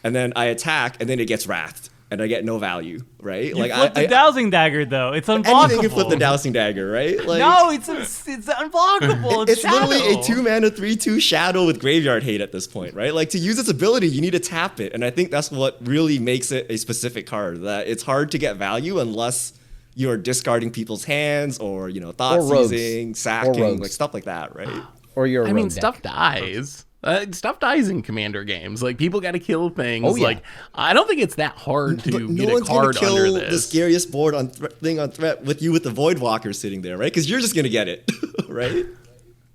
and then I attack, and then it gets wrathed, and I get no value, right? You flip the Dowsing Dagger, though. It's unblockable. Anything can flip the Dowsing Dagger, right? Like, no, it's unblockable. It's literally a 2 2-mana 3/2 shadow with graveyard hate at this point, right? Like, to use its ability, you need to tap it, and I think that's what really makes it a specific card, that it's hard to get value unless you're discarding people's hands or, thought seizing, sacking, like stuff like that, right? Or you're a rogue deck. Stuff dies. Stuff dies in Commander games. Like, people got to kill things. Oh, yeah. Like, I don't think it's that hard to But get no a one's card gonna under kill this. the scariest board on threat with you with the Voidwalker sitting there, right? Because you're just gonna get it, right?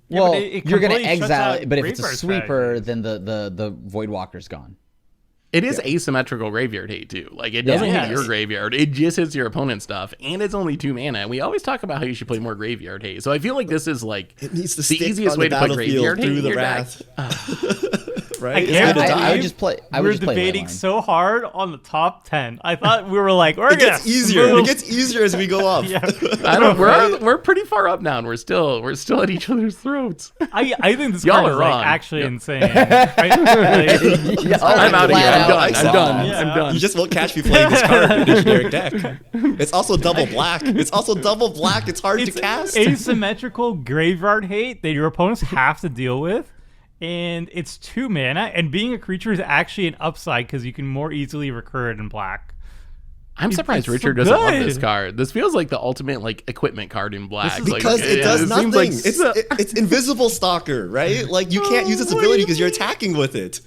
Yeah, Well, but it you're gonna completely shuts exile out it, but if it's a graveyard sweeper, strategies. then the Voidwalker's gone. It is asymmetrical graveyard hate too. Like, it doesn't Yeah. hit your graveyard. It just hits your opponent's stuff, and it's only 2 mana. And we always talk about how you should play more graveyard hate. So I feel like this is like It needs to the stick easiest on way the to play battlefield graveyard hate through in the your deck. wrath. Right? I It's can't gonna I die. would just play. I We're would just play debating Leyline. so hard on the top 10. I thought we were like, we're It gonna gets easier. move- It gets easier as we go up. Yeah. I don't. We're pretty far up now, and we're still at each other's throats. I think this Y'all card are is like wrong. actually insane. Right? Like, Yeah, I'm out of here. flat I'm out done. I'm done. Yeah. I'm done. You just won't catch me playing this card in a generic deck. It's also double black. It's hard it's to cast. asymmetrical graveyard hate that your opponents have to deal with, and it's 2 mana. And being a creature is actually an upside because you can more easily recur it in black. I'm surprised so Richard doesn't love good. this card. This feels like the ultimate like equipment card in black. This is Like, Because it does seems nothing. like It's Invisible Stalker, right? Like, you can't use its ability because you're attacking with it.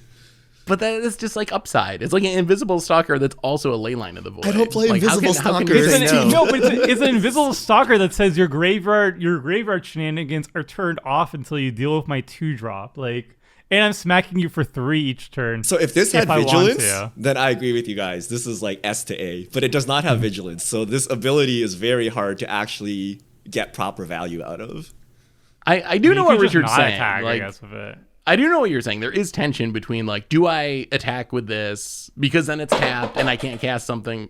but that is just like upside. It's like an invisible stalker that's also a leyline of the void. I don't play like, invisible how can stalkers. you say It's no? but it's an invisible stalker that says your graveyard shenanigans are turned off until you deal with my 2-drop. Like, and I'm smacking you for 3 each turn. So if this had I want vigilance, to. then I agree with you guys. This is like S to A, but it does not have vigilance. So this ability is very hard to actually get proper value out of. I do know You what could just Richard's not saying. attack, I Like, guess, with it. I do know what you're saying. There is tension between like, do I attack with this because then it's tapped and I can't cast something.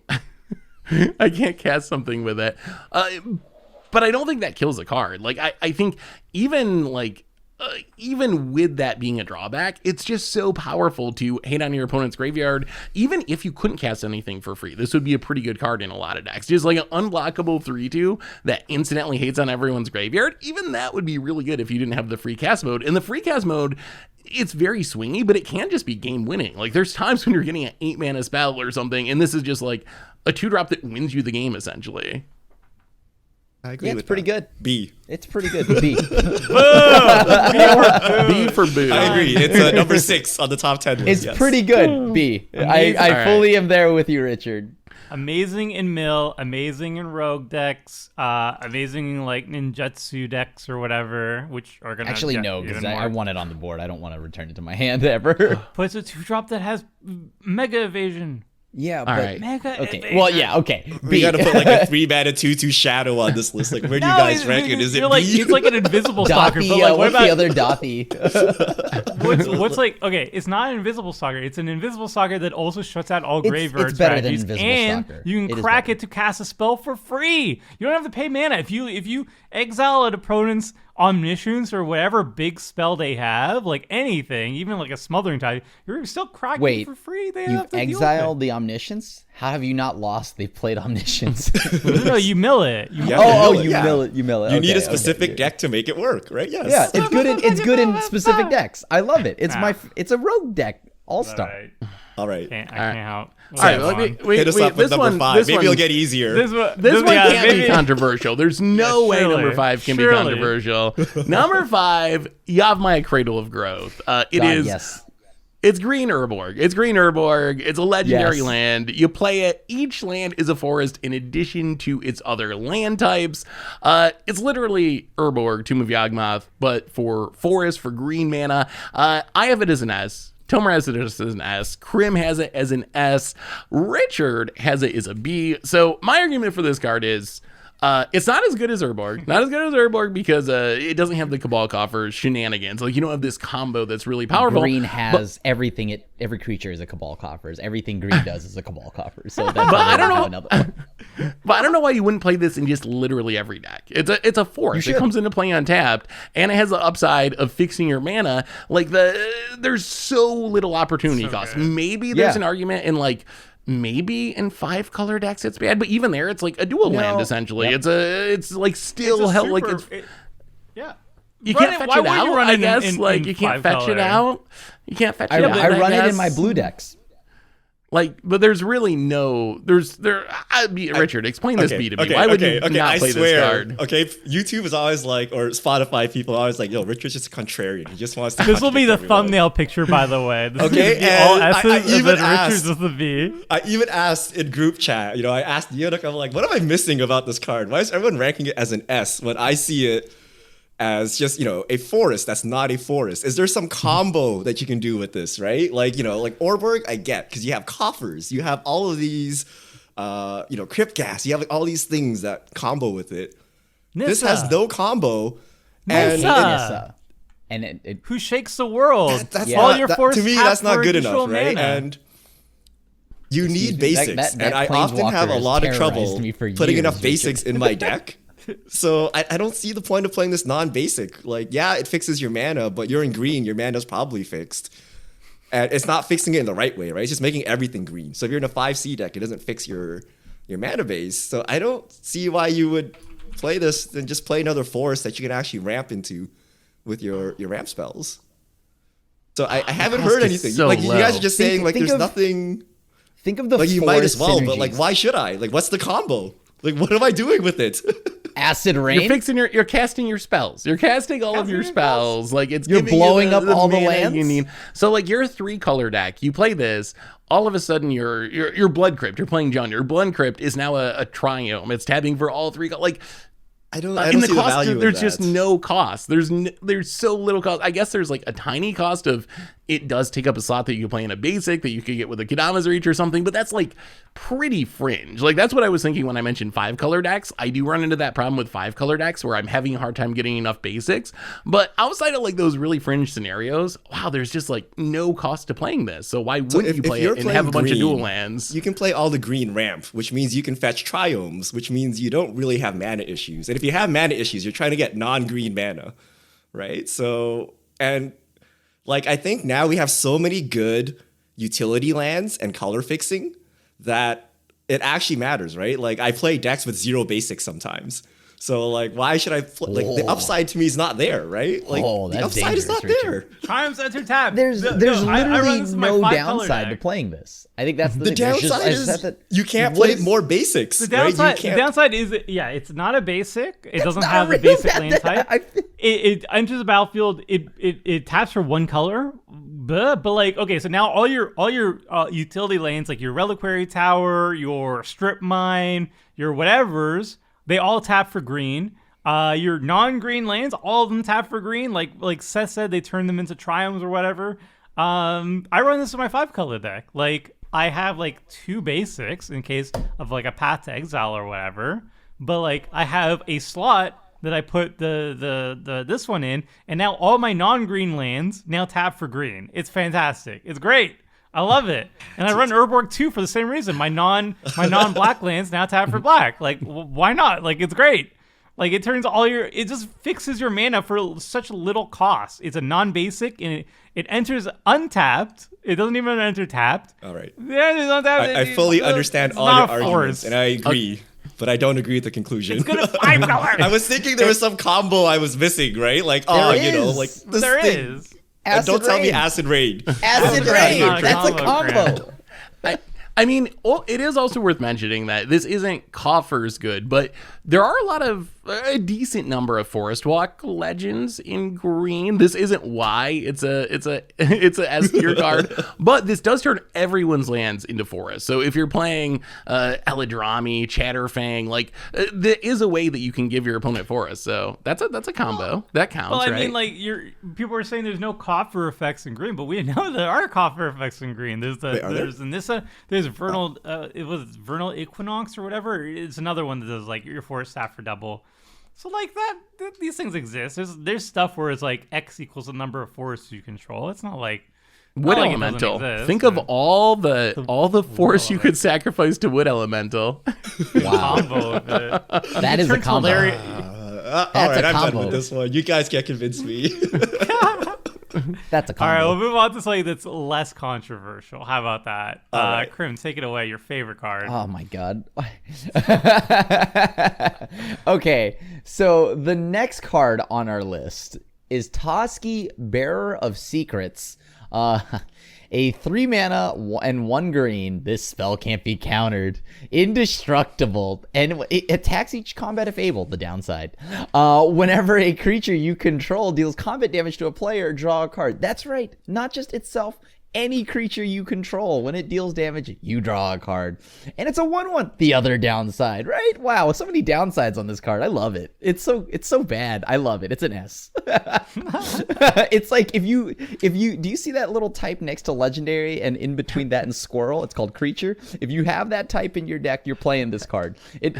I can't cast something with it. But I don't think that kills a card. Like, I think even like. Even with that being a drawback, it's just so powerful to hate on your opponent's graveyard. Even if you couldn't cast anything for free, this would be a pretty good card in a lot of decks. Just like an unblockable 3/2 that incidentally hates on everyone's graveyard. Even that would be really good if you didn't have the free cast mode. And the free cast mode, it's very swingy, but it can just be game winning. Like, there's times when you're getting an 8-mana spell or something, and this is just like a 2-drop that wins you the game, essentially. I agree Yeah, with it's pretty that. good. B. It's pretty good. B. B for boo. I agree. It's number 6 on the top 10 list. It's yes. pretty good. B. I Amazing. Alright. fully am there with you, Richard. Amazing in mill, amazing in rogue decks, amazing in like ninjutsu decks or whatever, which are gonna Actually, get no, because even I more. want it on the board. I don't want to return it to my hand ever. But it's a 2-drop that has mega evasion. Yeah, All but right. Mega okay. evasion. Well, yeah, okay. We B. gotta put like a 3-mana 2/2 shadow on this list. Like, where do you guys rank it? Is it you're like, B? it's like an invisible stalker, Dothy, but like, what what's about the other Dothy? what's like? Okay, it's not an invisible stalker. It's an invisible stalker that also shuts out all It's graveyard better than strategies, invisible and stalker. you It can is crack better. it to cast a spell for free. You don't have to pay mana if you exile an opponent's Omniscience or whatever big spell they have, like anything, even like a Smothering Tide, you're still cracking Wait, for free. They You've have to exiled the Omniscience? How have you not lost? They've played Omniscience. No, you mill it. You Yeah, you mill it. You mill it. You need Okay, a specific okay. deck to make it work, right? Yes. Yeah, it's good. It's good in specific decks. I love it. It's Ah. It's a rogue deck. All All star. right. All right. I can't help. All right, Hit us up with number 5. Maybe it'll get easier. This This one yeah, can't maybe- be controversial. There's no Yeah, way surely. number 5 can be Surely. controversial. Number 5, Yavimaya Cradle of Growth. Yes. It's green Urborg. It's a legendary Yes. land. You play it. Each land is a forest in addition to its other land types. It's literally Urborg, Tomb of Yawgmoth, but for forest, for green mana. I have it as an S. Tomer has it as an S. Krim has it as an S. Richard has it as a B. So my argument for this card is it's not as good as Urborg. Not as good as Urborg because it doesn't have the Cabal Coffers shenanigans. Like, you don't have this combo that's really powerful. Green has everything. Every creature is a Cabal Coffers. Everything green does is a Cabal Coffers. So that's But why I they don't have know. another one. But I don't know why you wouldn't play this in just literally every deck. It's a force. It comes into play untapped, and it has the upside of fixing your mana. Like there's so little opportunity cost. good. Maybe there's Yeah. an argument in like. Maybe in 5 color decks it's bad, but even there it's like a dual land essentially. Yep. it's like still hell like it's yeah. you Run can't it- fetch why it would you out. run I it in- guess in- like in you can't 5 fetch it color? out. You can't fetch I it out. run it in guess. my blue decks. Like, but there's really no Richard, explain this B to me. Okay, Why would okay, you okay, not I play swear, this card? Okay, YouTube is always like, or Spotify people are always like, yo, Richard's just a contrarian. He just wants to. This will be the contradict everyone. thumbnail picture, by the way. This Okay, is gonna be all and S's, I and even then asked- Richard's with the V. I even asked in group chat, I asked Yodok, I'm like, what am I missing about this card? Why is everyone ranking it as an S when I see it as just, a forest that's not a forest? Is there some combo that you can do with this, right? Like, like Orborg, I get, because you have coffers, you have all of these, crypt gas, you have like all these things that combo with it. This has no combo. And Nissa. Nissa. And it Who shakes the world? that's all not, your that- force to me, tap that's not for good additional enough, right? mana. And you need me, basics, that and I often Planeswalker have a has lot of terrorized trouble me for putting years, enough Richard. basics in my deck. So I don't see the point of playing this non-basic. Like, yeah, it fixes your mana, but you're in green, your mana's probably fixed. And it's not fixing it in the right way, right? It's just making everything green. So if you're in a 5C deck, it doesn't fix your mana base. So I don't see why you would play this and just play another forest that you can actually ramp into with your ramp spells. So I haven't heard is anything. so like you guys low. are just saying like think there's of- nothing. think of the Like you might as forest well, but like synergies. why should I? Like what's the combo? Like what am I doing with it? Acid rain. You're casting your spells. You're casting all of your spells. Like it's You're giving you blowing up all the mana lands? you need. So like your 3 color deck, you play this. All of a sudden, your Blood Crypt. You're playing John. Your Blood Crypt is now a triome. It's tabbing for all 3. Like I don't in the see the cost, value there's of just that. no cost. There's so little cost. I guess there's like a tiny cost of it does take up a slot that you can play in a basic that you could get with a Kadama's Reach or something, but that's like pretty fringe. Like that's what I was thinking when I mentioned 5 color decks. I do run into that problem with 5 color decks where I'm having a hard time getting enough basics. But outside of like those really fringe scenarios, wow, there's just like no cost to playing this. So why wouldn't if you play you're it and have a playing bunch of dual green, lands? You can play all the green ramp, which means you can fetch triomes, which means you don't really have mana issues. And if you have mana issues, you're trying to get non-green mana, right? So, and like I think now we have so many good utility lands and color fixing that it actually matters, right? Like I play decks with 0 basics sometimes. So like why should I like the upside to me is not there, right? Like the that's upside is not dangerous, there. Richard. Triumphs enter tab. There's I literally run this in my no 5 color downside to deck. playing this. I think that's the, The thing. There's downside I just have is to- you can't what play is- more basics. The right? You downside, can't- the downside is, it's not a basic. It doesn't not have the real basic bad. land type. I- It enters the battlefield. It taps for 1 color, but like okay, so now all your utility lanes like your Reliquary Tower, your Strip Mine, your whatevers, they all tap for green. Your non-green lanes, all of them tap for green. Like Seth said, they turn them into triumphs or whatever. I run this in my 5 color deck. Like I have like 2 basics in case of like a Path to Exile or whatever. But like I have a slot that I put the this one in, and now all my non-green lands now tap for green. It's fantastic. It's great. I love it. And I run Urborg 2 for the same reason. My non-black lands now tap for black. Like why not? Like it's great. Like it just fixes your mana for such little cost. It's a non-basic and it enters untapped. It doesn't even enter tapped. All right. I I fully understand all your arguments, and I agree. But I don't agree with the conclusion. It's good at $5. I was thinking there was some combo I was missing, right? Like, like this There thing. is. And don't tell me Rain. Acid Rain. Acid Rain. not a That's a combo, combo. I mean, it is also worth mentioning that this isn't Coffer's good, but there are a decent number of Forest Walk legends in green. This isn't why it's a S tier card, but this does turn everyone's lands into forest. So if you're playing Eladrami, Chatterfang, like there is a way that you can give your opponent forest. So that's a combo that counts. Well, I right? mean, like people are saying there's no coffer effects in green, but we know there are coffer effects in green. There's Nissa, there's Vernal, it was Vernal Equinox or whatever. It's another one that does like your forest staff for double. So like these things exist. There's stuff where it's like X equals the number of forests you control. It's not like Wood not like it doesn't Elemental. exist. Think of all the force you could sacrifice to Wood Elemental. Wow. combo of it. That is a Turns combo. hilarious. All That's right, a I'm done combo. with this one. You guys can't convince me. That's a All right, combo. we'll move on to something that's less controversial. How about that? right. Krim, take it away. Your favorite card. Oh my god. Okay, so the next card on our list is Toski, Bearer of Secrets. A 3 mana and 1 green. This spell can't be countered. Indestructible. And it attacks each combat if able, the downside. Whenever a creature you control deals combat damage to a player, draw a card. That's right. Not just itself. Any creature you control, when it deals damage, you draw a card. And it's a 1/1. The other downside, right? Wow, so many downsides on this card. I love it. It's so bad. I love it. It's an S. It's like if you do you see that little type next to legendary and in between that and squirrel? It's called creature. If you have that type in your deck, you're playing this card.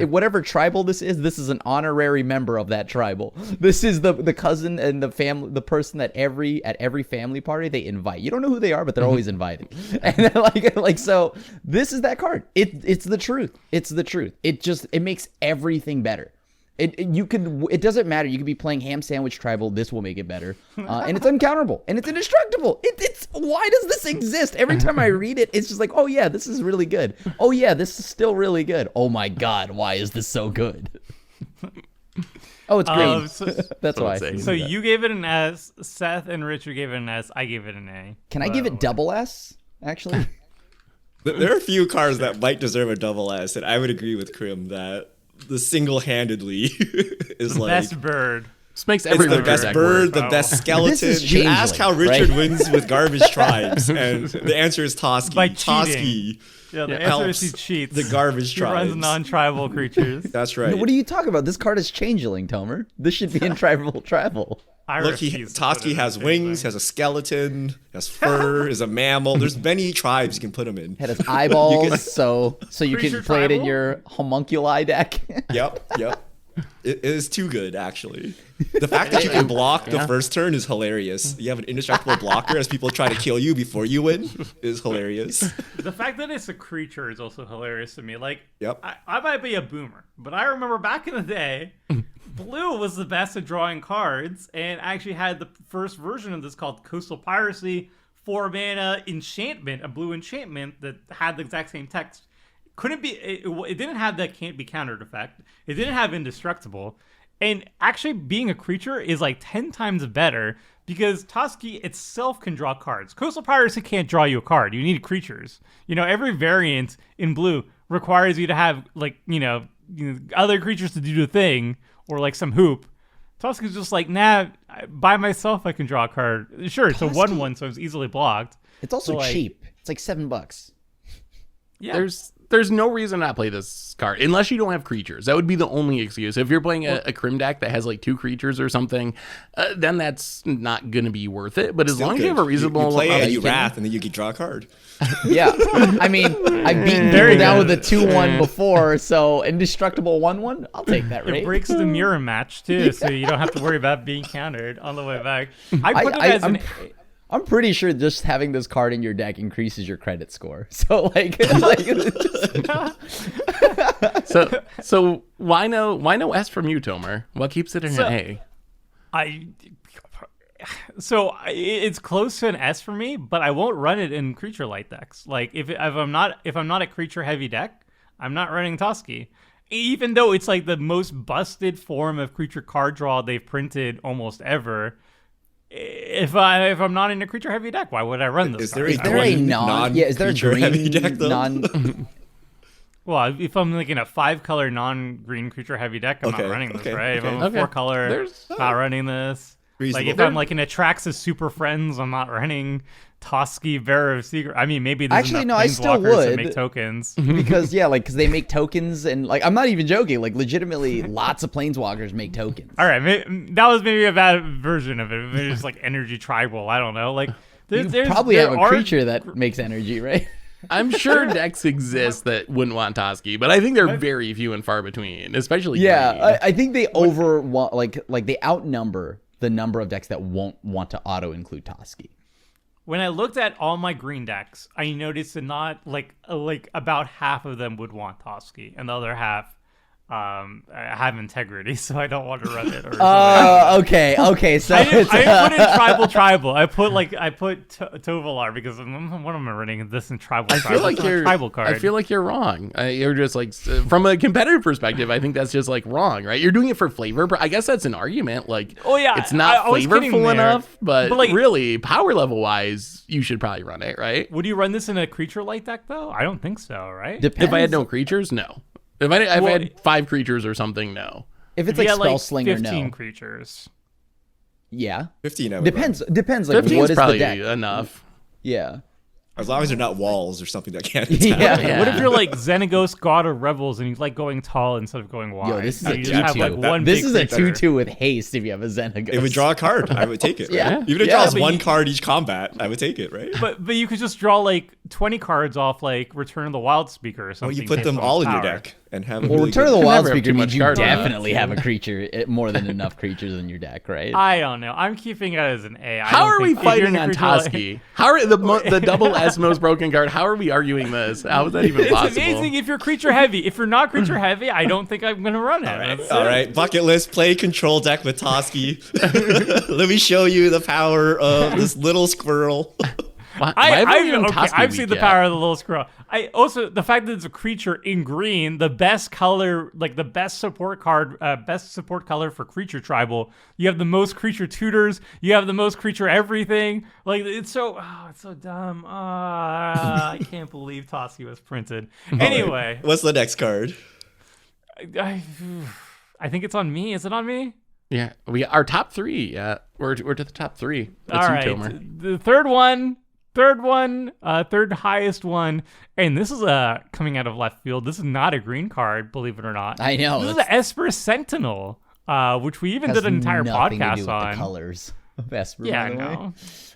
Whatever tribal this is an honorary member of that tribal. This is the cousin and the family, the person that at every family party they invite. You don't know who they are, but they're always invited. And then like so this is that card. It's the truth. It's the truth. It makes everything better. It doesn't matter. You could be playing ham sandwich tribal. This will make it better. And it's uncounterable and it's indestructible. It's why does this exist? Every time I read it, it's just like, oh yeah, this is really good. Oh yeah, this is still really good. Oh my god, why is this so good? Oh, it's green. That's why. So you gave it an S. Seth and Richard gave it an S. I gave it an A. Can I give it double S? Actually, There are a few cards that might deserve a double S, and I would agree with Krim that the single-handedly is like Best bird. This makes it's every the Richard best deck bird, work. the best skeleton. This is You ask how Richard Changeling, right? wins with garbage tribes, and the answer is Toski. By cheating. Toski Yeah, the answer helps is he cheats. the garbage He runs tribes. non-tribal creatures. That's right. what are you talking about? This card is Changeling, Tomer. This should be in tribal travel. I Look, refuse to put Toski it has in wings, anything. has a skeleton, has fur, is a mammal. There's many tribes you can put him in. It has eyeballs, so you can Creature play it in tribal? your homunculi deck. Yep. It is too good, actually. The fact that you can block the first turn is hilarious. You have an indestructible blocker as people try to kill you before you win is hilarious. The fact that it's a creature is also hilarious to me. Like, Yep. I might be a boomer, but I remember back in the day, blue was the best at drawing cards, and I actually had the first version of this called Coastal Piracy, 4 mana enchantment, a blue enchantment that had the exact same text. Couldn't be. It didn't have that can't be countered effect. It didn't have indestructible, and actually being a creature is like 10 times better because Toski itself can draw cards. Coastal Piracy can't draw you a card. You need creatures. Every variant in blue requires you to have other creatures to do the thing or like some hoop. Toski's just like, nah, by myself I can draw a card. Sure, it's a 1/1, so it's easily blocked. It's also So, like, cheap. It's like $7. Yeah. There's no reason not to play this card unless you don't have creatures. That would be the only excuse. If you're playing a Crim deck that has like 2 creatures or something, then that's not going to be worth it. But as long as you have a reasonable you play it and you can- wrath, and then you can draw a card. Yeah. I mean, I've beaten Very people down good. with a 2/1 before, so indestructible 1/1, I'll take that, It right? breaks the mirror match too, so you don't have to worry about being countered on the way back. I put it as I'm pretty sure just having this card in your deck increases your credit score. So like So why no S from you, Tomer? What keeps it in an A? It's close to an S for me, but I won't run it in creature light decks. Like if I'm not a creature heavy deck, I'm not running Toski. Even though it's like the most busted form of creature card draw they've printed almost ever. If I'm not in a creature heavy deck, why would I run this? Is there Is there a non? Yeah, is there a creature heavy green deck, though? non? Well, if I'm like in a 5-color non-green creature heavy deck, I'm not running this, right? If I'm a 4-color, not running this. Reasonable. Like if I'm like in a Traxxas Super Friends, I'm not running Toski, Bearer of Secret. I mean, maybe there's Actually, enough no, I still Planeswalkers would. to make tokens. Because because they make tokens, and like I'm not even joking. Like legitimately, lots of planeswalkers make tokens. All right, that was maybe a bad version of it. Maybe it's like energy tribal. I don't know. Like You probably have a creature that makes energy, right? I'm sure decks exist that wouldn't want Toski, but I think they're very few and far between, especially green. I think they like they outnumber the number of decks that won't want to auto include Toski. When I looked at all my green decks, I noticed that not like about half of them would want Toski, and the other half have integrity, so I don't want to run it. Okay. So I didn't put in tribal. I put Tovalar because what am I running this in tribal? I feel like you're tribal card. I feel like you're wrong. You're just like from a competitive perspective. I think that's just like wrong, right? You're doing it for flavor. I guess that's an argument. Like, it's not I was kidding flavorful there. enough, but like, really power level wise, you should probably run it, right? Would you run this in a creature light deck though? I don't think so, right? Depends. If I had no creatures, no. If I had 5 creatures or something, no. If it's like Spell Slinger, 15 no. creatures. Yeah. 15. I would Depends. run. Depends. Like 15 what is is probably the deck? enough. As Yeah. long as they're not walls or something that can't attack. Yeah. What if you're like Xenagos, God of Revels, and you like going tall instead of going wide? Yo, this is So a you just have 2/2. like one This big is a creature. 2/2 with haste if you have a Xenagos. It would draw a card. I would take it. Right? Yeah. Even if it Yeah, draws but one you- card each combat, I would take it, right? But you could just draw like 20 cards off like Return of the Wild Speaker or Oh, something. you put based them on all its in your power. deck and have. Well, really Return of good- the Wild never have Speaker too means much you card draw. definitely have a creature, more than enough creatures in your deck, right? I don't know. I'm keeping it as an A. How are we if you're fighting in a on creature light- Toski? How are the double S most broken card? How are we arguing this? How is that even It's possible? amazing if you're creature heavy. If you're not creature heavy, I don't think I'm gonna run it. That's All it. right, bucket list, play control deck with Toski. Let me show you the power of this little squirrel. I've seen the power of the little squirrel. I also the fact that it's a creature in green, the best color, like the best support card, best support color for creature tribal. You have the most creature tutors. You have the most creature everything. Like it's so dumb. I can't believe Toski was printed. Anyway, What's the next card? I think it's on me. Is it on me? Yeah, we our top 3. Yeah, we're to the top 3. That's All you, right, Tomer. the third highest one, and this is coming out of left field. This is not a green card, believe it or not. I know. This is the Esprit Sentinel, which we even Has did an entire nothing to podcast do with on. the colors of Esper, Yeah, by the way. no.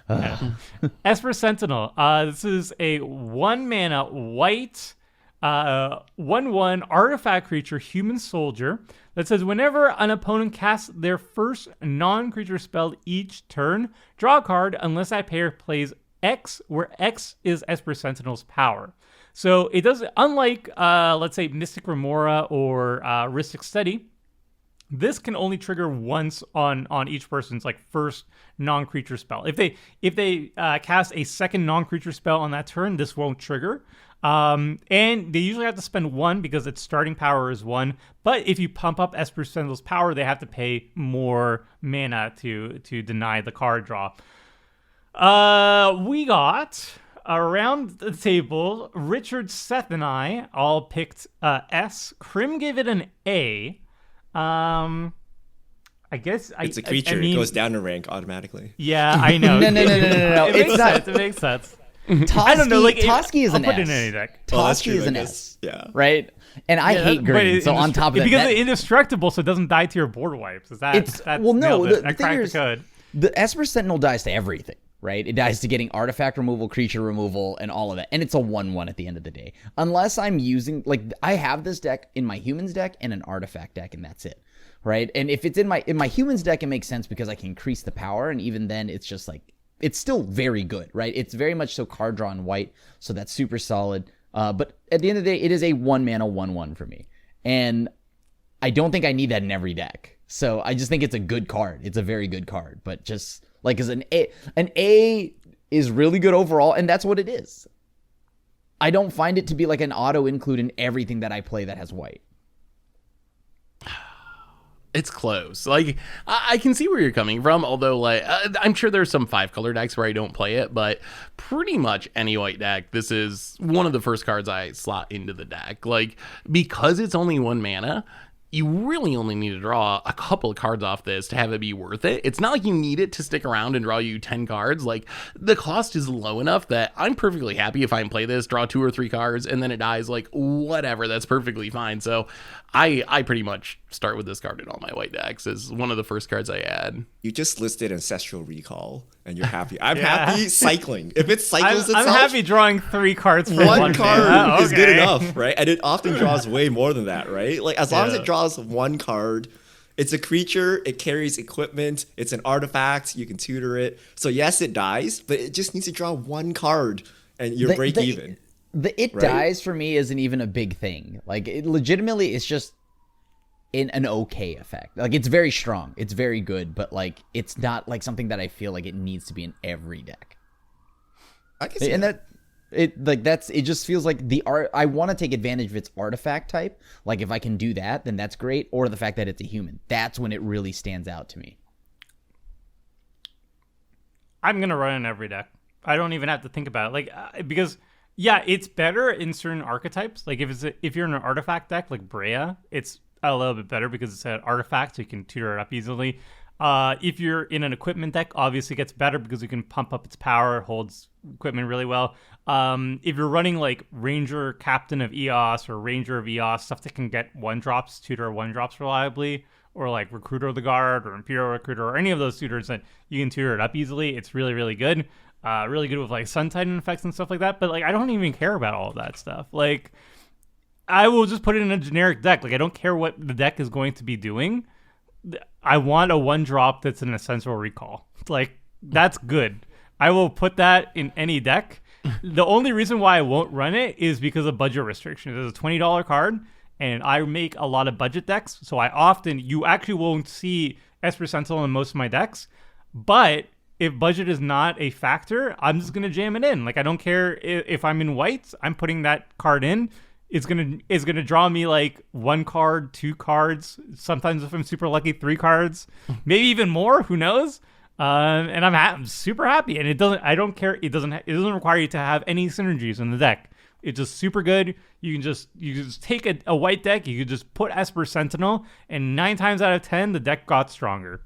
Yeah. Esprit Sentinel. This is a 1-mana white 1/1 artifact creature, human soldier, that says whenever an opponent casts their first non-creature spell each turn, draw a card unless that player plays X, where X is Esprit Sentinel's power. So it does, unlike let's say Mystic Remora or Rhystic Study, this can only trigger once on each person's like first non-creature spell. If they cast a second non-creature spell on that turn, this won't trigger. And they usually have to spend 1 because its starting power is 1. But if you pump up Esprit Sentinel's power, they have to pay more mana to deny the card draw. We got around the table, Richard, Seth, and I all picked S. Krim gave it an A. I guess It's a creature. I mean, it goes down a rank automatically. Yeah, I know. No. It makes It's not. sense. It makes sense. Toski, I don't know. Like Toski is I'll an put S. it in any deck. Oh, that's Toski true, is I an guess. S. Yeah. Right? And I hate green, so on top of that, because that it's indestructible, so it doesn't die to your board wipes. Is that? It's- That's well, no, nailed it. the I thing cracked is- the code. the Esper Sentinel dies to everything, right? It dies to getting artifact removal, creature removal, and all of that. And it's a 1/1 at the end of the day. Unless I'm using, like, I have this deck in my humans deck and an artifact deck, and that's it, right? And if it's in my humans deck, it makes sense because I can increase the power, and even then, it's just like, it's still very good, right? It's very much so card draw and white, so that's super solid. But at the end of the day, it is a 1-mana 1/1 for me. And I don't think I need that in every deck. So I just think it's a good card. It's a very good card. But just like as an A is really good overall, and that's what it is. I don't find it to be like an auto include in everything that I play that has white. It's close. Like, I can see where you're coming from, although, like, I'm sure there's some 5-color decks where I don't play it, but pretty much any white deck, this is one of the first cards I slot into the deck. Like, because it's only 1 mana, you really only need to draw a couple of cards off this to have it be worth it. It's not like you need it to stick around and draw you 10 cards. Like, the cost is low enough that I'm perfectly happy if I can play this, draw 2 or 3 cards, and then it dies. Like, whatever, that's perfectly fine. So I pretty much start with this card in all my white decks as one of the first cards I add. You just listed Ancestral Recall, and you're happy. I'm happy cycling. If it cycles itself, I'm happy drawing 3 cards for one card is good Okay. enough, right? And it often draws way more than that, right? Like, as long as it draws 1 card, it's a creature, it carries equipment, it's an artifact, you can tutor it. So yes, it dies, but it just needs to draw 1 card, and you're break even. It right? dies for me isn't even a big thing. Like, it legitimately, it's just an okay effect. Like, it's very strong, it's very good, but like, it's not like something that I feel like it needs to be in every deck. I can see And it just feels like the art. I want to take advantage of its artifact type. Like, if I can do that, then that's great. Or the fact that it's a human. That's when it really stands out to me. I'm gonna run in every deck. I don't even have to think about it, like because yeah, it's better in certain archetypes. Like if you're in an artifact deck like Brea, it's a little bit better because it's an artifact, so you can tutor it up easily. If you're in an equipment deck, obviously it gets better because you can pump up its power, it holds equipment really well. If you're running like Ranger Captain of Eos or Ranger of Eos, stuff that can get 1-drops, tutor 1-drops reliably, or like Recruiter of the Guard or Imperial Recruiter or any of those tutors that you can tutor it up easily, it's really, really good. Really good with like Sun Titan effects and stuff like that. But like, I don't even care about all of that stuff. Like, I will just put it in a generic deck. Like, I don't care what the deck is going to be doing. I want a 1-drop that's an Essential Recall. Like, that's good. I will put that in any deck. The only reason why I won't run it is because of budget restrictions. It's a $20 card, and I make a lot of budget decks, so you actually won't see Esprit Sentinel in most of my decks. But if budget is not a factor, I'm just gonna jam it in. Like, I don't care if I'm in whites, I'm putting that card in. It's gonna draw me like 1 card, 2 cards. Sometimes if I'm super lucky, 3 cards, maybe even more. Who knows? And I'm super happy. And I don't care. It doesn't require you to have any synergies in the deck. It's just super good. You can just take a white deck. You can just put Esper Sentinel, and 9 times out of 10, the deck got stronger.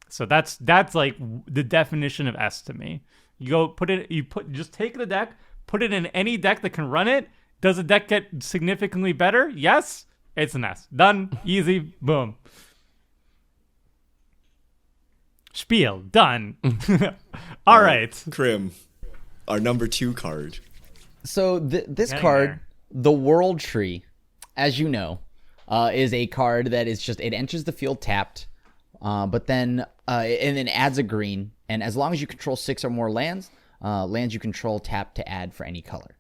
So that's like the definition of S to me. Just take the deck, put it in any deck that can run it. Does the deck get significantly better? Yes. It's an S. Done. Easy. Boom. Spiel. Done. All right. Crim, our number 2 card. So this Getting card, there. the World Tree, as you know, is a card that is just, it enters the field tapped, but then and then adds a green, and as long as you control 6 or more lands you control tap to add for any color.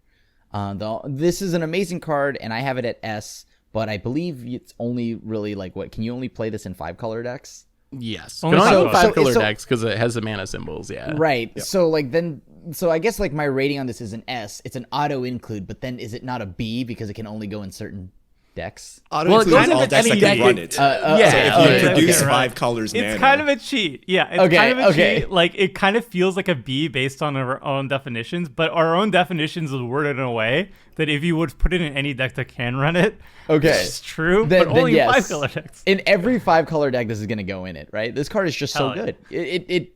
This is an amazing card, and I have it at S, but I believe it's only really like, what, can you only play this in 5-color decks? Yes. Only Can only so- go 5-color so- decks because it has the mana symbols, yeah. Right. So I guess like my rating on this is an S. It's an auto include, but then is it not a B because it can only go in certain decks? Auto Well, it includes goes all into decks that any can deck. run it. Yeah. So if you Okay, produce okay, 5 colors mana. It's kind of a cheat. Yeah, it's Okay, kind of a okay. cheat. Like, it kind of feels like a B based on our own definitions, but our own definitions is worded in a way that if you would put it in any deck that can run it, Okay. it's true, Then- but only then yes. 5-color decks. In every 5-color deck, this is going to go in it, right? This card is just so Hell yeah. good.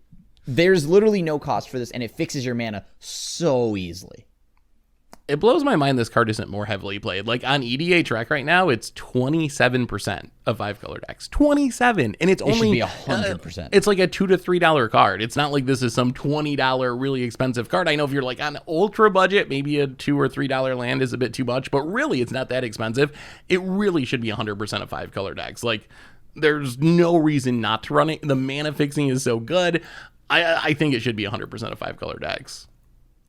There's literally no cost for this, and it fixes your mana so easily. It blows my mind this card isn't more heavily played. Like, on EDH Rec right now, it's 27% of 5-color decks. 27, and it's It should only be 100%. It's like a $2 to $3 card. It's not like this is some $20 really expensive card. I know if you're like on an ultra budget, maybe a $2 or $3 land is a bit too much, but really it's not that expensive. It really should be 100% of 5-color decks. Like, there's no reason not to run it. The mana fixing is so good. I think it should be 100% of 5-color decks.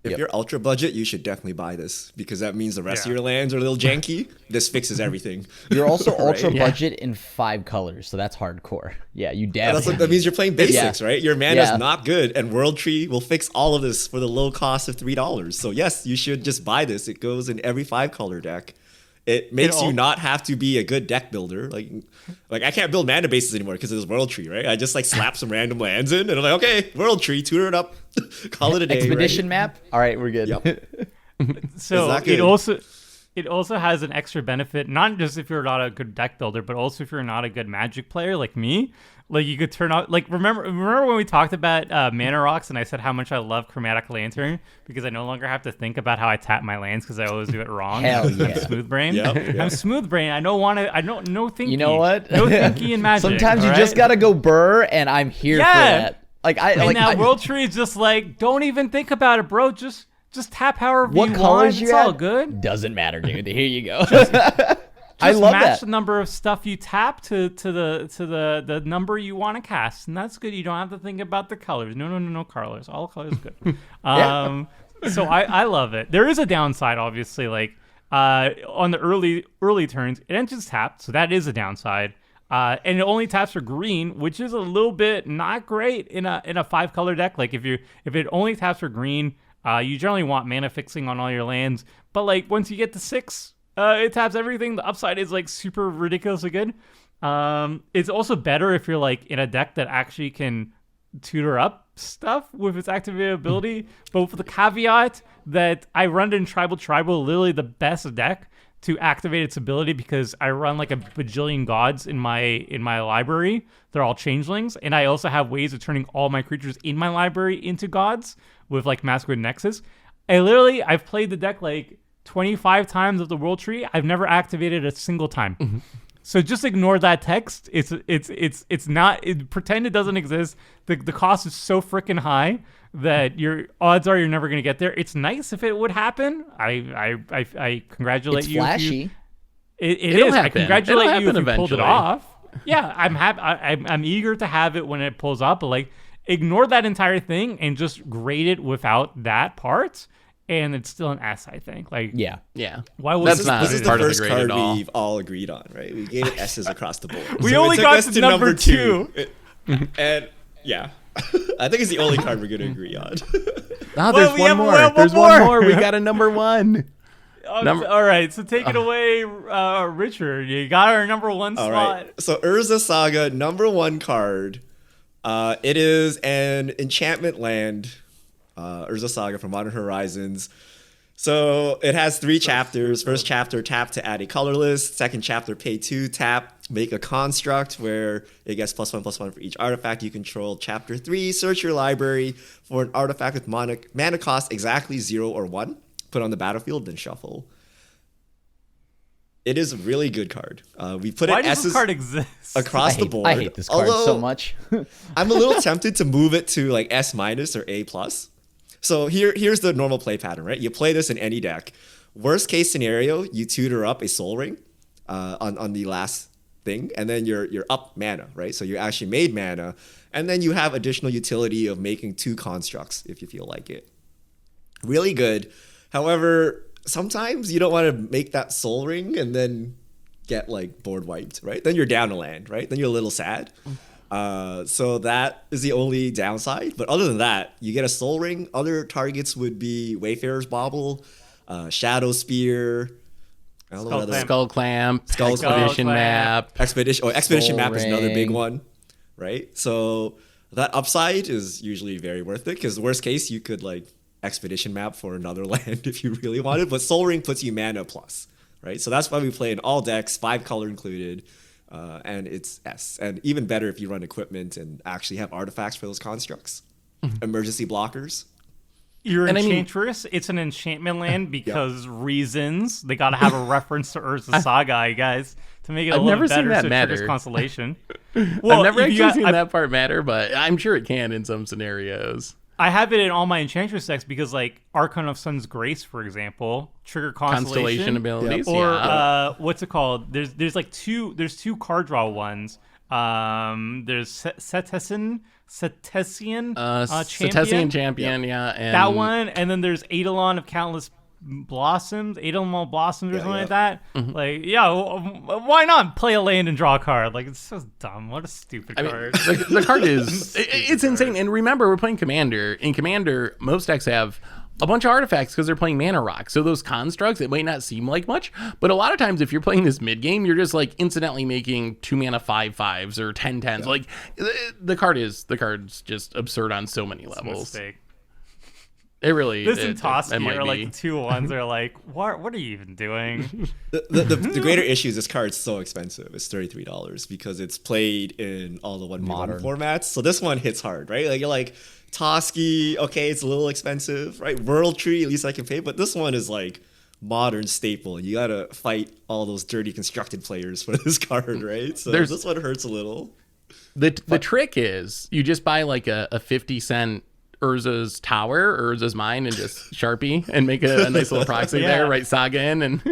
If you're ultra budget, you should definitely buy this because that means the rest Yeah. of your lands are a little janky. This fixes everything. You're also ultra Yeah. budget in 5 colors, so that's hardcore. Yeah, you And definitely. that means you're playing basics, Yeah. right? Your mana's Yeah. not good, and World Tree will fix all of this for the low cost of $3. So yes, you should just buy this. It goes in every 5-color deck. It makes you not have to be a good deck builder. Like I can't build mana bases anymore because of this World Tree, right? I just like slap some random lands in, and I'm like, okay, World Tree, tutor it up, call it a day. Expedition right? map. All right, we're good. Yep. So that good? it also has an extra benefit, not just if you're not a good deck builder, but also if you're not a good Magic player like me. Like you could turn out, like remember when we talked about mana rocks and I said how much I love Chromatic Lantern because I no longer have to think about how I tap my lands because I always do it wrong. Hell I'm yeah. smooth brain. Yep. I'm smooth brain. I don't want to. I don't no thinky. You know what? No thinky in Magic. Sometimes you all just right? gotta go burr, and I'm here for Yeah. that. Like I And like now I- World Tree is just like, don't even think about it, bro. Just tap however what you colors want. you It's all at? good. Doesn't matter, dude. Here you go. I Just love match that. the number of stuff you tap to the number you want to cast, and that's good. You don't have to think about the colors. No colors. All colors good. So I love it. There is a downside, obviously. Like on the early turns, it enters tapped, so that is a downside. And it only taps for green, which is a little bit not great in a 5-color deck. Like if it only taps for green, you generally want mana fixing on all your lands. But like once you get to 6. It taps everything. The upside is like super ridiculously good. It's also better if you're like in a deck that actually can tutor up stuff with its activated ability. But with the caveat that I run it in Tribal, literally the best deck to activate its ability because I run like a bajillion gods in my library. They're all changelings, and I also have ways of turning all my creatures in my library into gods with like Masquerade Nexus. I've played the deck like 25 times of the World Tree. I've never activated a single time. So just ignore that text. It's not. Pretend it doesn't exist. The cost is so freaking high that your odds are you're never going to get there. It's nice if it would happen. I congratulate It's you. flashy. It It'll is. I happen. congratulate It'll you if you happen pulled it eventually. off. Yeah, I'm happy. I'm eager to have it when it pulls up. But like, ignore that entire thing and just grade it without that part. And it's still an S, I think. Like, Yeah. Yeah. why was That's this not This is the part of the first grade card at all. we've all agreed on, right? We gave it S's across the board. We So only it took got us to number 2. And yeah, I think it's the only card we're going to agree on. Oh, Well, there's we one have more. one There's more. one more. We got a number 1. All right, so take it away, Richard. You got our number 1 All spot. right. So Urza Saga, number 1 card. It is an enchantment land. Urza Saga from Modern Horizons. So it has 3 chapters. First chapter, tap to add a color list. Second chapter, pay 2, tap, make a construct where it gets +1/+1 for each artifact you control. Chapter 3, search your library for an artifact with mana cost exactly 0 or 1. Put on the battlefield, then shuffle. It is a really good card. We put Why it does S's this card exist? across the board. I hate this card so Although much. I'm a little tempted to move it to like S- or A+. So here's the normal play pattern, right? You play this in any deck. Worst case scenario, you tutor up a Soul Ring on the last thing, and then you're up mana, right? So you actually made mana, and then you have additional utility of making 2 constructs if you feel like it. Really good. However, sometimes you don't want to make that Soul Ring and then get like board wiped, right? Then you're down a land, right? Then you're a little sad. So that is the only downside. But other than that, you get a Soul Ring. Other targets would be Wayfarer's Bauble, Shadow Spear, I don't know what other- Skull Clamp, Skull Expedition Clamp. Map. Expedition Soul Map is another big Ring. one, right? So that upside is usually very worth it because worst case you could like Expedition Map for another land if you really wanted, but Soul Ring puts you mana plus, right? So that's why we play in all decks, 5 color included, and it's S. And even better if you run equipment and actually have artifacts for those constructs, emergency blockers. You're And I mean- Enchantress. It's an enchantment land because reasons. They got to have a reference to Urza Saga, guys, to make it a I've little never better. seen that so it triggers matter. Constellation. I've Well, never if you actually got- seen that part matter, but I'm sure it can in some scenarios. I have it in all my Enchantress decks because, like, Archon of Sun's Grace, for example, trigger Constellation abilities, or yeah. what's it called? There's two card draw ones. There's Cetacean Champion. Cetacean Champion, yeah. And That one, and then there's Eidolon of Countless Blossoms, Eidolon Blossoms or something like that. Like, why not play a land and draw a card? Like, it's so dumb. What a stupid card. The card is it's insane. And remember, we're playing Commander. In Commander, most decks have a bunch of artifacts because they're playing mana rock. So those constructs, it might not seem like much, but a lot of times if you're playing this mid game, you're just like incidentally making 2 mana 5/5s or 10/10s. Like the card's just absurd on so many levels. Mistake. It really This and Toski might are like be. the two ones that are like, what are you even doing? The greater issue is this card's so expensive. It's $33 because it's played in all the 1v1 Modern formats. So this one hits hard, right? Like you're like Toski, okay, it's a little expensive, right? World Tree, at least I can pay, but this one is like modern staple. You gotta fight all those dirty constructed players for this card, right? So this one hurts a little. The trick is you just buy like a 50-cent Urza's Tower or Urza's Mine and just Sharpie and make a nice little proxy there, write Saga in, and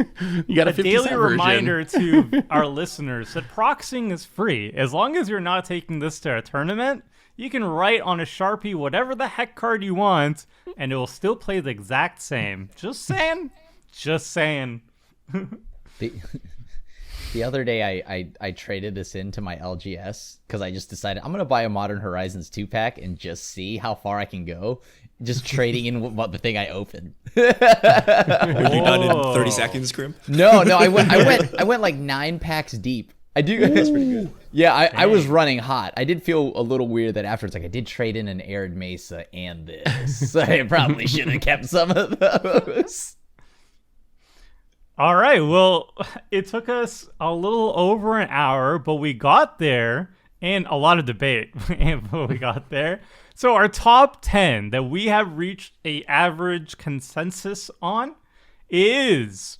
you got a 50 daily cent version. reminder to our listeners that proxying is free. As long as you're not taking this to a tournament, you can write on a Sharpie whatever the heck card you want, and it will still play the exact same. Just saying. Just saying. The other day, I traded this into my LGS because I just decided I'm going to buy a Modern Horizons 2-pack and just see how far I can go. Just trading in what the thing I opened. Were you done in 30 seconds, Grim? No, I went like 9 packs deep. I do. That's pretty good. Yeah, I was running hot. I did feel a little weird that afterwards, like I did trade in an Arid Mesa and this. So I probably should have kept some of those. All right, well, it took us a little over an hour, but we got there, and a lot of debate, but we got there. So our top 10 that we have reached a average consensus on is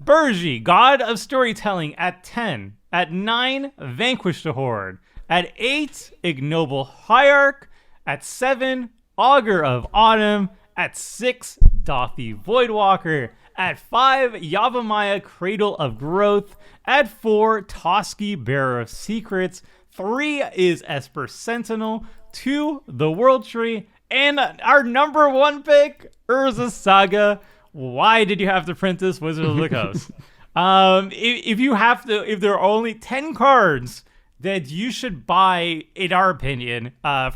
Burji, God of Storytelling at 10. At 9, Vanquish the Horde. At 8, Ignoble High Arc. At 7, Auger of Autumn. At 6, Dothy Voidwalker. At 5, Yavimaya, Cradle of Growth. At 4, Toski, Bearer of Secrets. 3 is Esprit Sentinel. 2, The World Tree. And our number 1 pick, Urza Saga. Why did you have to print this, Wizard of the Coast? If there are only 10 cards that you should buy, in our opinion,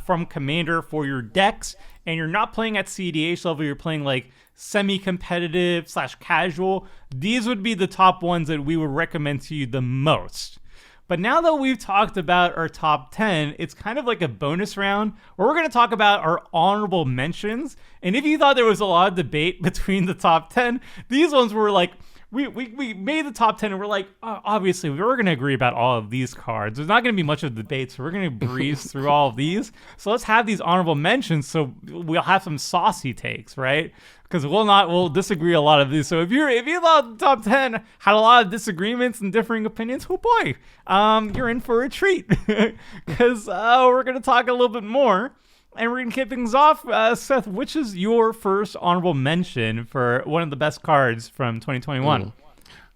from Commander for your decks, and you're not playing at CDH level, you're playing like semi-competitive / casual, these would be the top ones that we would recommend to you the most. But now that we've talked about our top 10, it's kind of like a bonus round where we're going to talk about our honorable mentions. And if you thought there was a lot of debate between the top 10, these ones were like, we made the top 10 and we're like, obviously, we're going to agree about all of these cards. There's not going to be much of a debate, so we're going to breeze through all of these. So let's have these honorable mentions so we'll have some saucy takes, right? Because we'll disagree a lot of these. So if you thought the top 10 had a lot of disagreements and differing opinions, oh boy, you're in for a treat. Because we're going to talk a little bit more. And we're going to kick things off. Seth, which is your first honorable mention for one of the best cards from 2021?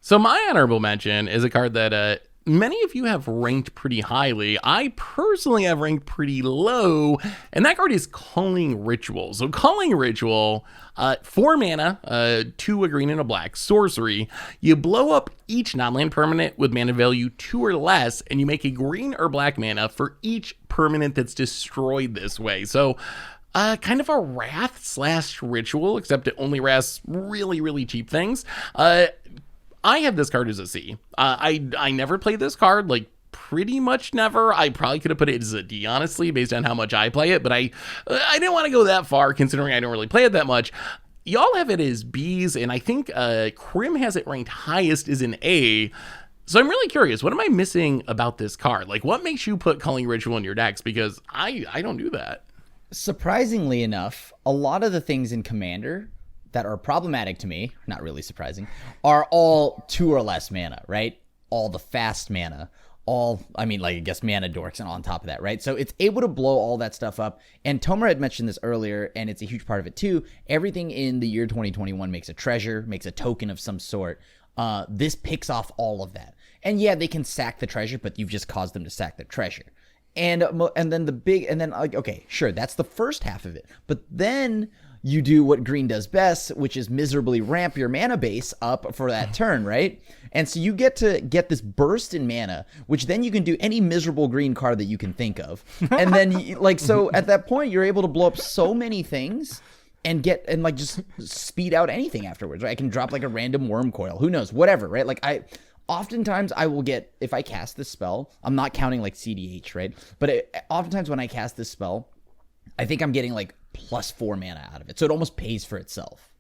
So my honorable mention is a card that many of you have ranked pretty highly. I personally have ranked pretty low, and that card is Culling Ritual. So Culling Ritual, 4 mana, 2 a green and a black, sorcery. You blow up each non-land permanent with mana value 2 or less, and you make a green or black mana for each permanent that's destroyed this way. So kind of a wrath / ritual, except it only wraths really, really cheap things. I have this card as a C. I never played this card, like pretty much never. I probably could have put it as a D, honestly, based on how much I play it, but I didn't want to go that far considering I don't really play it that much. Y'all have it as Bs, and I think Crim has it ranked highest as an A. So I'm really curious, what am I missing about this card? Like, what makes you put Culling Ritual in your decks? Because I don't do that. Surprisingly enough, a lot of the things in Commander that are problematic to me, not really surprising, are all 2 or less mana, right? All the fast mana, I guess mana dorks and on top of that, right? So it's able to blow all that stuff up. And Tomer had mentioned this earlier, and it's a huge part of it too. Everything in the year 2021 makes a treasure, makes a token of some sort. This picks off all of that. And yeah, they can sack the treasure, but you've just caused them to sack their treasure. And then like, okay, sure, that's the first half of it. But then you do what green does best, which is miserably ramp your mana base up for that turn, right? And so you get to get this burst in mana, which then you can do any miserable green card that you can think of. And then like, so at that point, you're able to blow up so many things and like just speed out anything afterwards, right? I can drop like a random worm coil, who knows, whatever, right? Like oftentimes I will get, if I cast this spell, I'm not counting like CDH, right? But oftentimes when I cast this spell, I think I'm getting like +4 mana out of it. So it almost pays for itself.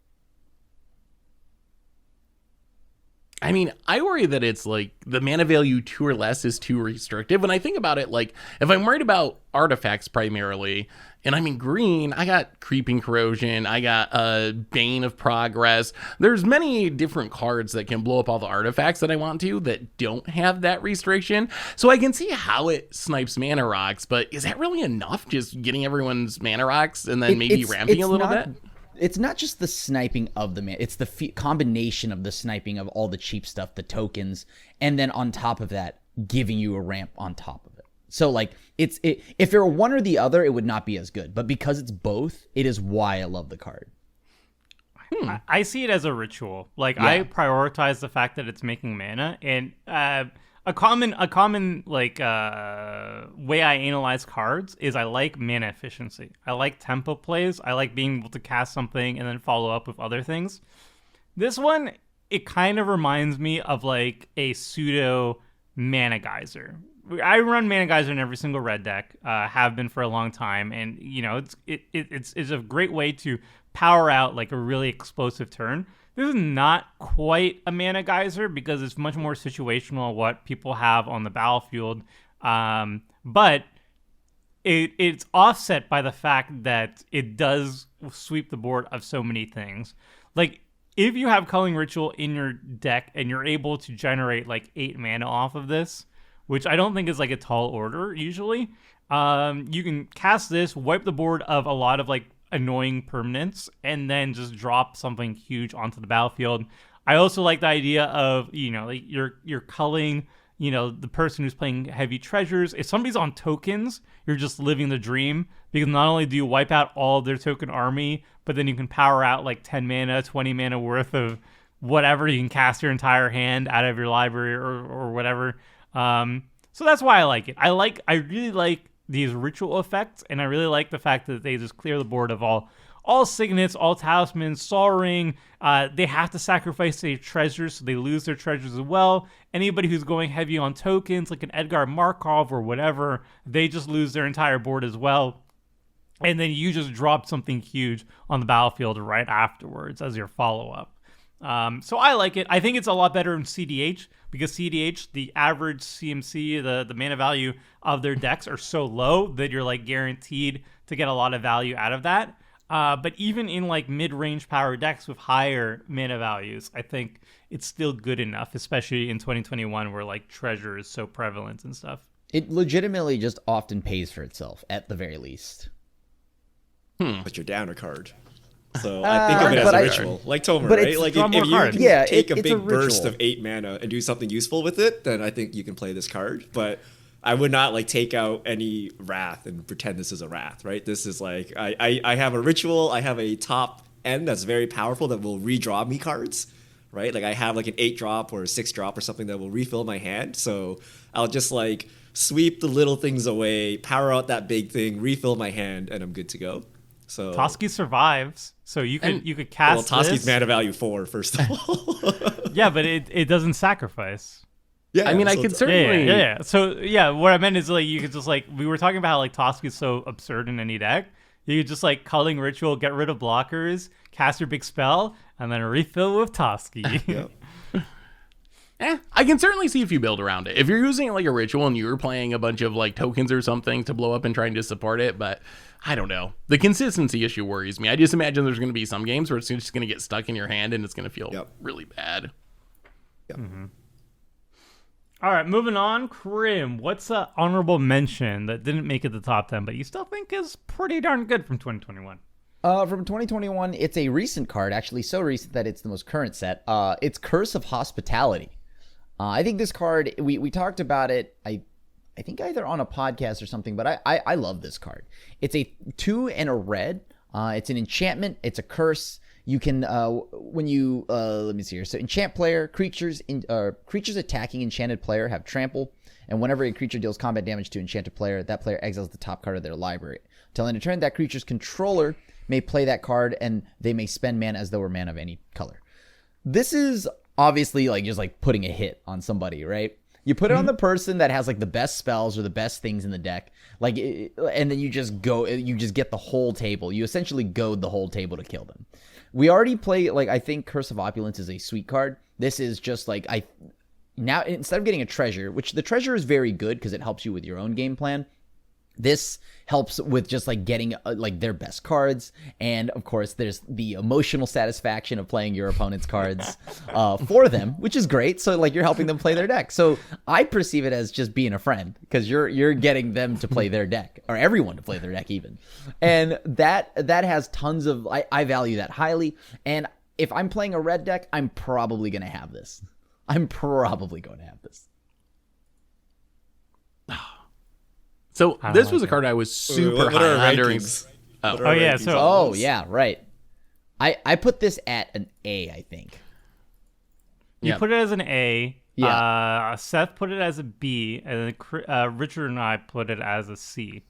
I mean, I worry that it's like the mana value 2 or less is too restrictive. When I think about it, like if I'm worried about artifacts primarily, and I'm in green, I got Creeping Corrosion, I got Bane of Progress. There's many different cards that can blow up all the artifacts that I want to that don't have that restriction. So I can see how it snipes mana rocks, but is that really enough? Just getting everyone's mana rocks and then maybe ramping a little bit? It's not just the sniping of the mana. It's the combination of the sniping of all the cheap stuff, the tokens, and then on top of that, giving you a ramp on top of it. So like if it were one or the other, it would not be as good. But because it's both, it is why I love the card. I see it as a ritual. Like Yeah. I prioritize the fact that it's making mana, and a common like way I analyze cards is I like mana efficiency. I like tempo plays. I like being able to cast something and then follow up with other things. This one, it kind of reminds me of like a pseudo mana geyser. I run mana geyser in every single red deck, have been for a long time, and you know it's a great way to power out like a really explosive turn. This is not quite a mana geyser because it's much more situational what people have on the battlefield, but it's offset by the fact that it does sweep the board of so many things. Like if you have Culling Ritual in your deck and you're able to generate like 8 mana off of this, which I don't think is like a tall order usually, you can cast this, wipe the board of a lot of like annoying permanents, and then just drop something huge onto the battlefield. I also like the idea of, you know, like you're culling, you know, the person who's playing heavy treasures. If somebody's on tokens, you're just living the dream, because not only do you wipe out all of their token army, but then you can power out like 10 mana, 20 mana worth of whatever. You can cast your entire hand out of your library or whatever. So that's why I like it. I really like these ritual effects, and I really like the fact that they just clear the board of all signets, all talismans, Sol Ring. They have to sacrifice their treasures, so they lose their treasures as well. Anybody who's going heavy on tokens, like an Edgar Markov or whatever, they just lose their entire board as well. And then you just drop something huge on the battlefield right afterwards as your follow-up. So I like it. I think it's a lot better in CDH, because CDH, the average CMC, the mana value of their decks are so low that you're like guaranteed to get a lot of value out of that. But even in like mid-range power decks with higher mana values, I think it's still good enough, especially in 2021 where like treasure is so prevalent and stuff. It legitimately just often pays for itself at the very least. But your downer card. So I think of it as a ritual, like Tomer, but right? it's like draw if more you cards. can Yeah, take a it's big a burst ritual. of 8 mana and do something useful with it, then I think you can play this card. But I would not like take out any Wrath and pretend this is a Wrath, right? This is like I have a ritual, I have a top end that's very powerful that will redraw me cards, right? Like I have like an 8-drop or a 6-drop or something that will refill my hand. So I'll just like sweep the little things away, power out that big thing, refill my hand, and I'm good to go. So Toski survives, so you could cast Toski's this. mana value 4, first of all. Yeah, but it doesn't sacrifice. Yeah, I mean, I so could it's- certainly. Yeah. So yeah, what I meant is like you could just like, we were talking about how like Toski is so absurd in any deck. You could just like Culling Ritual, get rid of blockers, cast your big spell, and then refill with Toski. Yep. I can certainly see if you build around it. If you're using like a ritual and you're playing a bunch of like tokens or something to blow up and trying to support it, but I don't know. The consistency issue worries me. I just imagine there's going to be some games where it's just going to get stuck in your hand and it's going to feel really bad. Yep. All right, moving on. Krim, what's an honorable mention that didn't make it the top 10, but you still think is pretty darn good from 2021? From 2021, it's a recent card, actually so recent that it's the most current set. It's Curse of Hospitality. I think this card, we talked about it, I think either on a podcast or something, but I love this card. It's a 2 and a red. It's an enchantment. It's a curse. You can, when you, let me see here. So enchant player, creatures attacking enchanted player have trample. And whenever a creature deals combat damage to enchanted player, that player exiles the top card of their library. Till end of turn, that creature's controller may play that card, and they may spend mana as though were mana of any color. This is obviously like just like putting a hit on somebody, right? You put it on the person that has like the best spells or the best things in the deck, like, and then you just get the whole table. You essentially goad the whole table to kill them. We already play, like, I think Curse of Opulence is a sweet card. This is just like, now instead of getting a treasure, which the treasure is very good because it helps you with your own game plan, this helps with just like getting like their best cards. And of course there's the emotional satisfaction of playing your opponent's cards for them, which is great. So like you're helping them play their deck. So I perceive it as just being a friend because you're getting them to play their deck, or everyone to play their deck even. And that has tons of, I value that highly. And if I'm playing a red deck, I'm probably going to have this. So this was a card I was super high on during. Oh yeah, so oh yeah, right. I put this at an A, I think. You put it as an A. Yeah. Seth put it as a B, and then Richard and I put it as a C.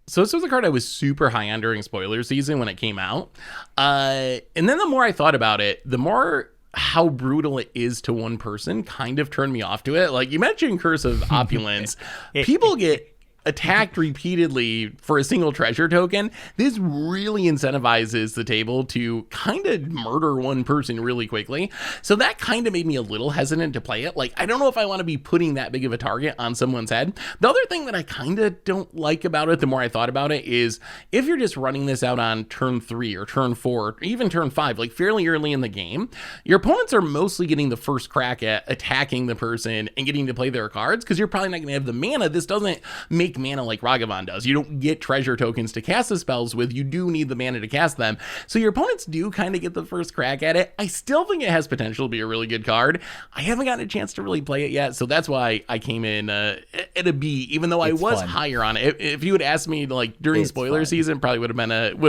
So this was a card I was super high on during spoiler season when it came out. And then the more I thought about it, the more how brutal it is to one person kind of turned me off to it. Like you mentioned Curse of Opulence. People get attacked repeatedly for a single treasure token. This really incentivizes the table to kind of murder one person really quickly. So that kind of made me a little hesitant to play it. Like, I don't know if I want to be putting that big of a target on someone's head. The other thing that I kind of don't like about it, the more I thought about it, is if you're just running this out on turn 3 or turn 4, or even turn 5, like fairly early in the game, your opponents are mostly getting the first crack at attacking the person and getting to play their cards because you're probably not going to have the mana. This doesn't make mana like Ragavan does. You don't get treasure tokens to cast the spells with. You do need the mana to cast them. So your opponents do kind of get the first crack at it. I still think it has potential to be a really good card. I haven't gotten a chance to really play it yet, so that's why I came in at a B, even though I was higher on it. If you had asked me like during spoiler season, probably would have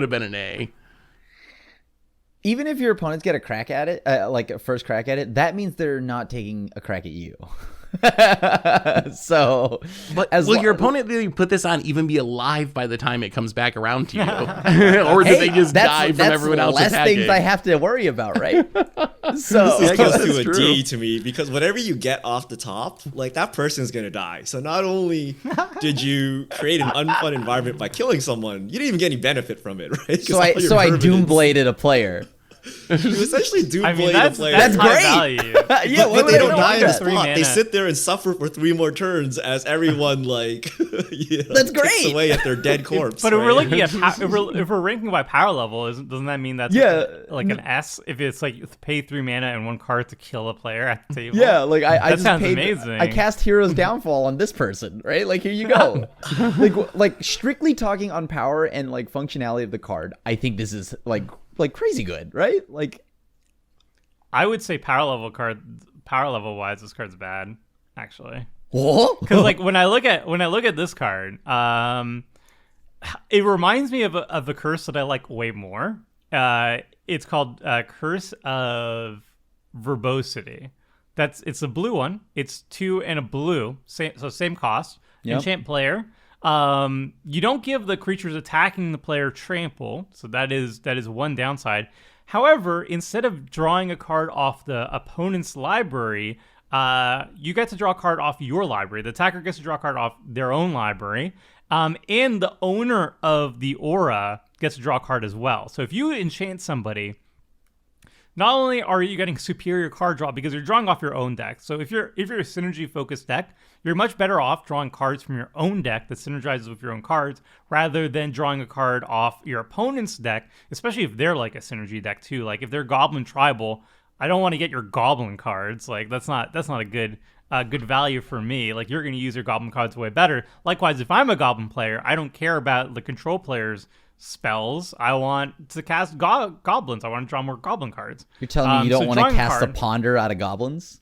been an A. Even if your opponents get a crack at it, like a first crack at it, that means they're not taking a crack at you. So, but will your opponent that you put this on even be alive by the time it comes back around to you, or do they just die from everyone else attacking? Less things I have to worry about, right? So this goes to a D to me because whatever you get off the top, like that person's gonna die. So not only did you create an unfun environment by killing someone, you didn't even get any benefit from it, right? So I doombladed a player. You essentially doomblade a player. That's great. Value. Yeah, but they don't die in the Three spot. mana. They sit there and suffer for 3 more turns as everyone like that's great. Takes away at their dead corpse. But if right? we're looking at if we're ranking by power level, doesn't that mean that's like an S? If it's like you pay 3 mana and 1 card to kill a player at the table. Yeah, like I that just sounds paid, amazing. I cast Hero's Downfall on this person, right? Like here you go. like strictly talking on power and like functionality of the card, I think this is like crazy good, right? Like. I would say power level wise, this card's bad, actually. What? Because like when I look at this card, it reminds me of a curse that I like way more. It's called Curse of Verbosity. It's a blue one. It's 2 and a blue, same cost. Yep. Enchant player. You don't give the creatures attacking the player trample, so that is one downside. However, instead of drawing a card off the opponent's library, you get to draw a card off your library. The attacker gets to draw a card off their own library, and the owner of the aura gets to draw a card as well. So if you enchant somebody, not only are you getting superior card draw because you're drawing off your own deck. So if you're a synergy focused deck, you're much better off drawing cards from your own deck that synergizes with your own cards rather than drawing a card off your opponent's deck, especially if they're like a synergy deck too. Like if they're Goblin Tribal, I don't want to get your Goblin cards. Like that's not a good value for me. Like you're going to use your Goblin cards way better. Likewise, if I'm a Goblin player, I don't care about the control players spells. I want to cast goblins. I want to draw more goblin cards. You're telling me you don't want to cast the Ponder out of goblins?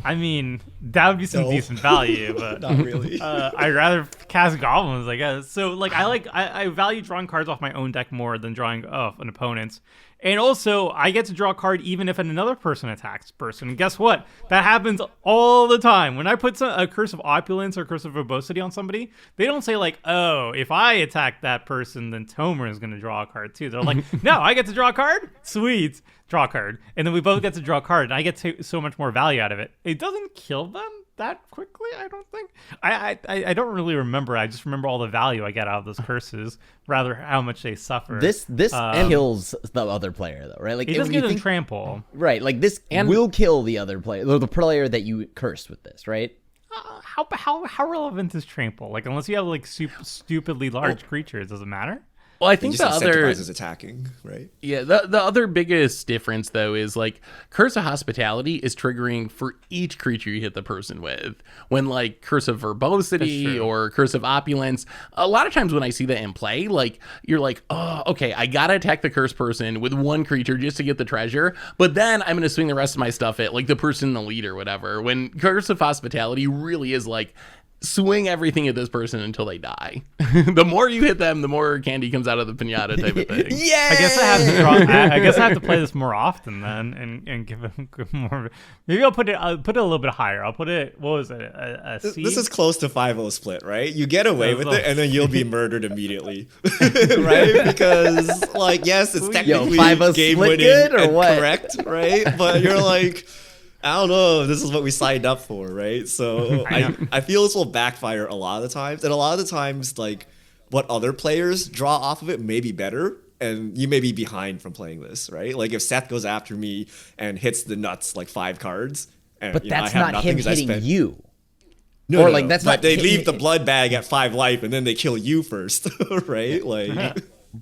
I mean, that would be some No. decent value, but Not really. I'd rather cast goblins, I guess. So like I value drawing cards off my own deck more than drawing off an opponent's. And also, I get to draw a card even if another person attacks the person. And guess what? That happens all the time. When I put a Curse of Opulence or Curse of Verbosity on somebody, they don't say like, oh, if I attack that person, then Tomer is going to draw a card too. They're like, no, I get to draw a card? Sweet. Draw a card. And then we both get to draw a card, and I get so much more value out of it. It doesn't kill them that quickly, I don't think. I don't really remember. I just remember all the value I get out of those curses, rather how much they suffer. This kills the other player though, right? Like it doesn't give them trample. Right, like this will kill the other player, or the player that you cursed with this, right? How relevant is trample? Like unless you have like stupidly large creatures, does it matter? Well, I think the other incentivizes attacking, right? Yeah, the other biggest difference though is like Curse of Hospitality is triggering for each creature you hit the person with. When like Curse of Verbosity or Curse of Opulence, a lot of times when I see that in play, like you're like, oh, okay, I gotta attack the cursed person with one creature just to get the treasure, but then I'm gonna swing the rest of my stuff at like the person in the lead or whatever. When Curse of Hospitality really is like, swing everything at this person until they die. The more you hit them, the more candy comes out of the piñata type of thing. Yeah. I guess I have to play this more often then, and give it more. Maybe I'll put it a little bit higher. I'll put it. What was it? A C? This is close to 5-0 split, right? You get away with it, and then you'll be murdered immediately, right? Because like, yes, it's technically 5-0 game split winning good or and what? correct, right? But you're like, I don't know if this is what we signed up for, right? So I feel this will backfire a lot of the times. And a lot of the times, like, what other players draw off of it may be better, and you may be behind from playing this, right? Like, if Seth goes after me and hits the nuts, like, 5 cards, and But I that's have not him nothing 'cause I hitting spent... you. No, Or, no, like, no. that's but not they hitting- leave the blood bag at 5 life, and then they kill you first, right? Like...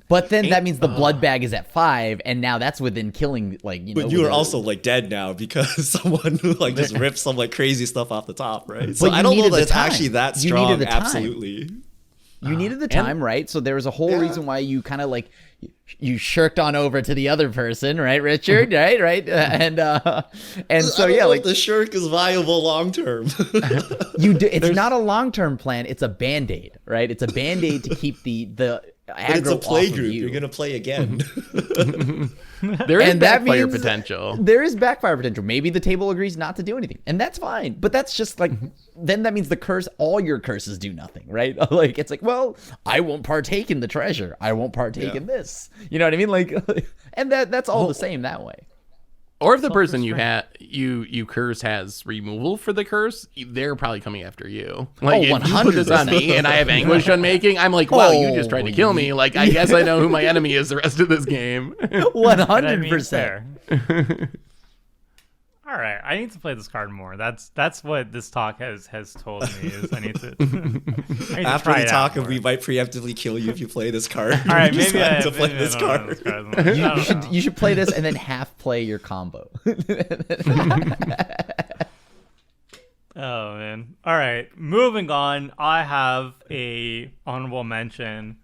But then that means the blood bag is at 5, and now that's within killing, like, you know. But you are with a- also like dead now because someone like just ripped some like crazy stuff off the top, right? So But I you don't know needed that the it's time. actually that You strong. needed the time. Absolutely. You needed the time, right? So there was a whole reason why you kind of like you shirked on over to the other person, right, Richard? right, and so I don't yeah, know like if the shirk is viable long term. you do. It's not a long-term plan. It's a band-aid, right? It's a band-aid to keep the But it's a aggro play off of group. you. You're gonna play again. There is And that backfire means potential. There is backfire potential. Maybe the table agrees not to do anything, and that's fine. But that's just like then that means the curse, all your curses do nothing, right? Like it's like, well, I won't partake in the treasure. I won't partake in this. You know what I mean? Like, and that's all the same that way. Or if the person you curse has removal for the curse, they're probably coming after you. Like if you put this on me and I have Anguish Unmaking, I'm like, wow, you just tried to kill me. Like I guess I know who my enemy is the rest of this game. 100%. All right, I need to play this card more. That's what this talk has told me is I need to. I need to After try the it talk out of more. we might preemptively kill you if you play this card. All right, you maybe I decide to play this card. You should play this and then half play your combo. Oh man. All right, moving on. I have a honorable mention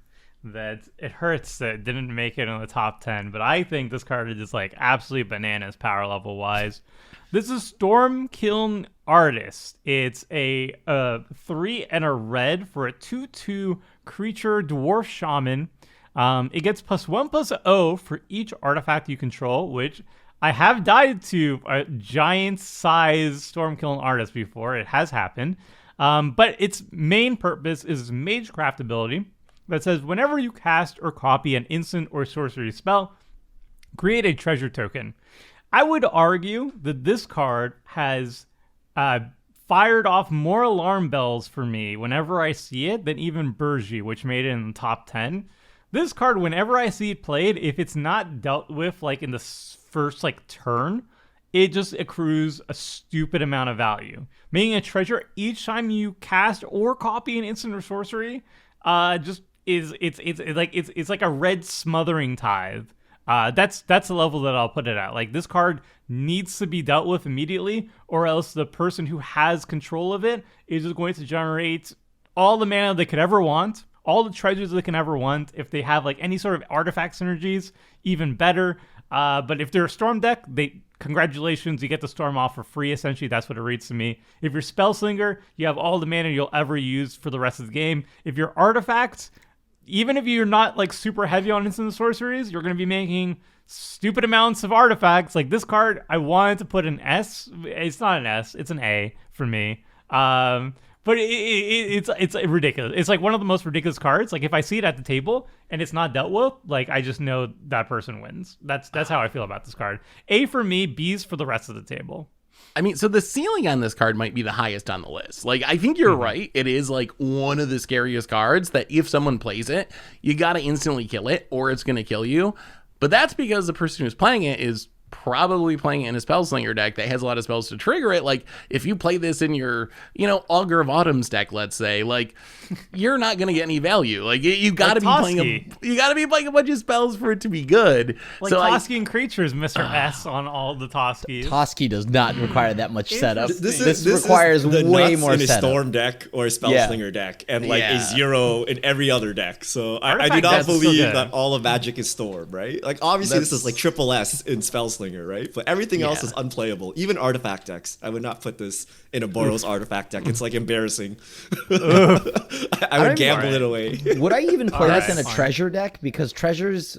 that it hurts that it didn't make it in the top 10, but I think this card is just like absolutely bananas power level wise. This is Storm Kiln Artist. It's a 3 and a red for a 2/2 creature dwarf shaman. It gets +1/+0 for each artifact you control, which I have died to a giant size Storm Kiln Artist before. It has happened. But its main purpose is Magecraft ability that says whenever you cast or copy an instant or sorcery spell, create a treasure token. I would argue that this card has fired off more alarm bells for me whenever I see it than even Burji, which made it in the top 10. This card, whenever I see it played, if it's not dealt with like in the first like turn, it just accrues a stupid amount of value. Making a treasure each time you cast or copy an instant or sorcery, just is it's like a red smothering tithe. That's the level that I'll put it at. Like this card needs to be dealt with immediately, or else the person who has control of it is just going to generate all the mana they could ever want, all the treasures they can ever want. If they have like any sort of artifact synergies, even better. But if they're a storm deck, they congratulations, you get the Storm off for free, essentially. That's what it reads to me. If you're Spellslinger, you have all the mana you'll ever use for the rest of the game. If you're Artifacts, even if you're not like super heavy on instant sorceries, you're going to be making stupid amounts of artifacts. Like this card, I wanted to put an S. It's not an S, it's an A for me. But it's ridiculous. It's like one of the most ridiculous cards. Like if I see it at the table and it's not dealt with, like I just know that person wins. That's how I feel about this card. A for me, B's for the rest of the table. I mean, so the ceiling on this card might be the highest on the list. Like, I think you're right. It is like one of the scariest cards that if someone plays it, you got to instantly kill it or it's going to kill you. But that's because the person who's playing it is probably playing it in a Spellslinger deck that has a lot of spells to trigger it. Like, if you play this in your, Auger of Autumn's deck, let's say, like, you're not going to get any value. Like, you got to be playing a bunch of spells for it to be good. Like so Toski and Creatures, Mr. S on all the Toskis. Toski does not require that much setup. This requires is the way nuts more in a setup. Storm deck or a Spellslinger deck, and like a 0 in every other deck. So I do not that's believe so that all of Magic is Storm, right? Like obviously this is like triple S in Spellslinger, right? But everything else is unplayable. Even artifact decks. I would not put this in a Boros artifact deck. It's like embarrassing. I would gamble it away. Would I even play this in a fine. treasure deck? Because treasures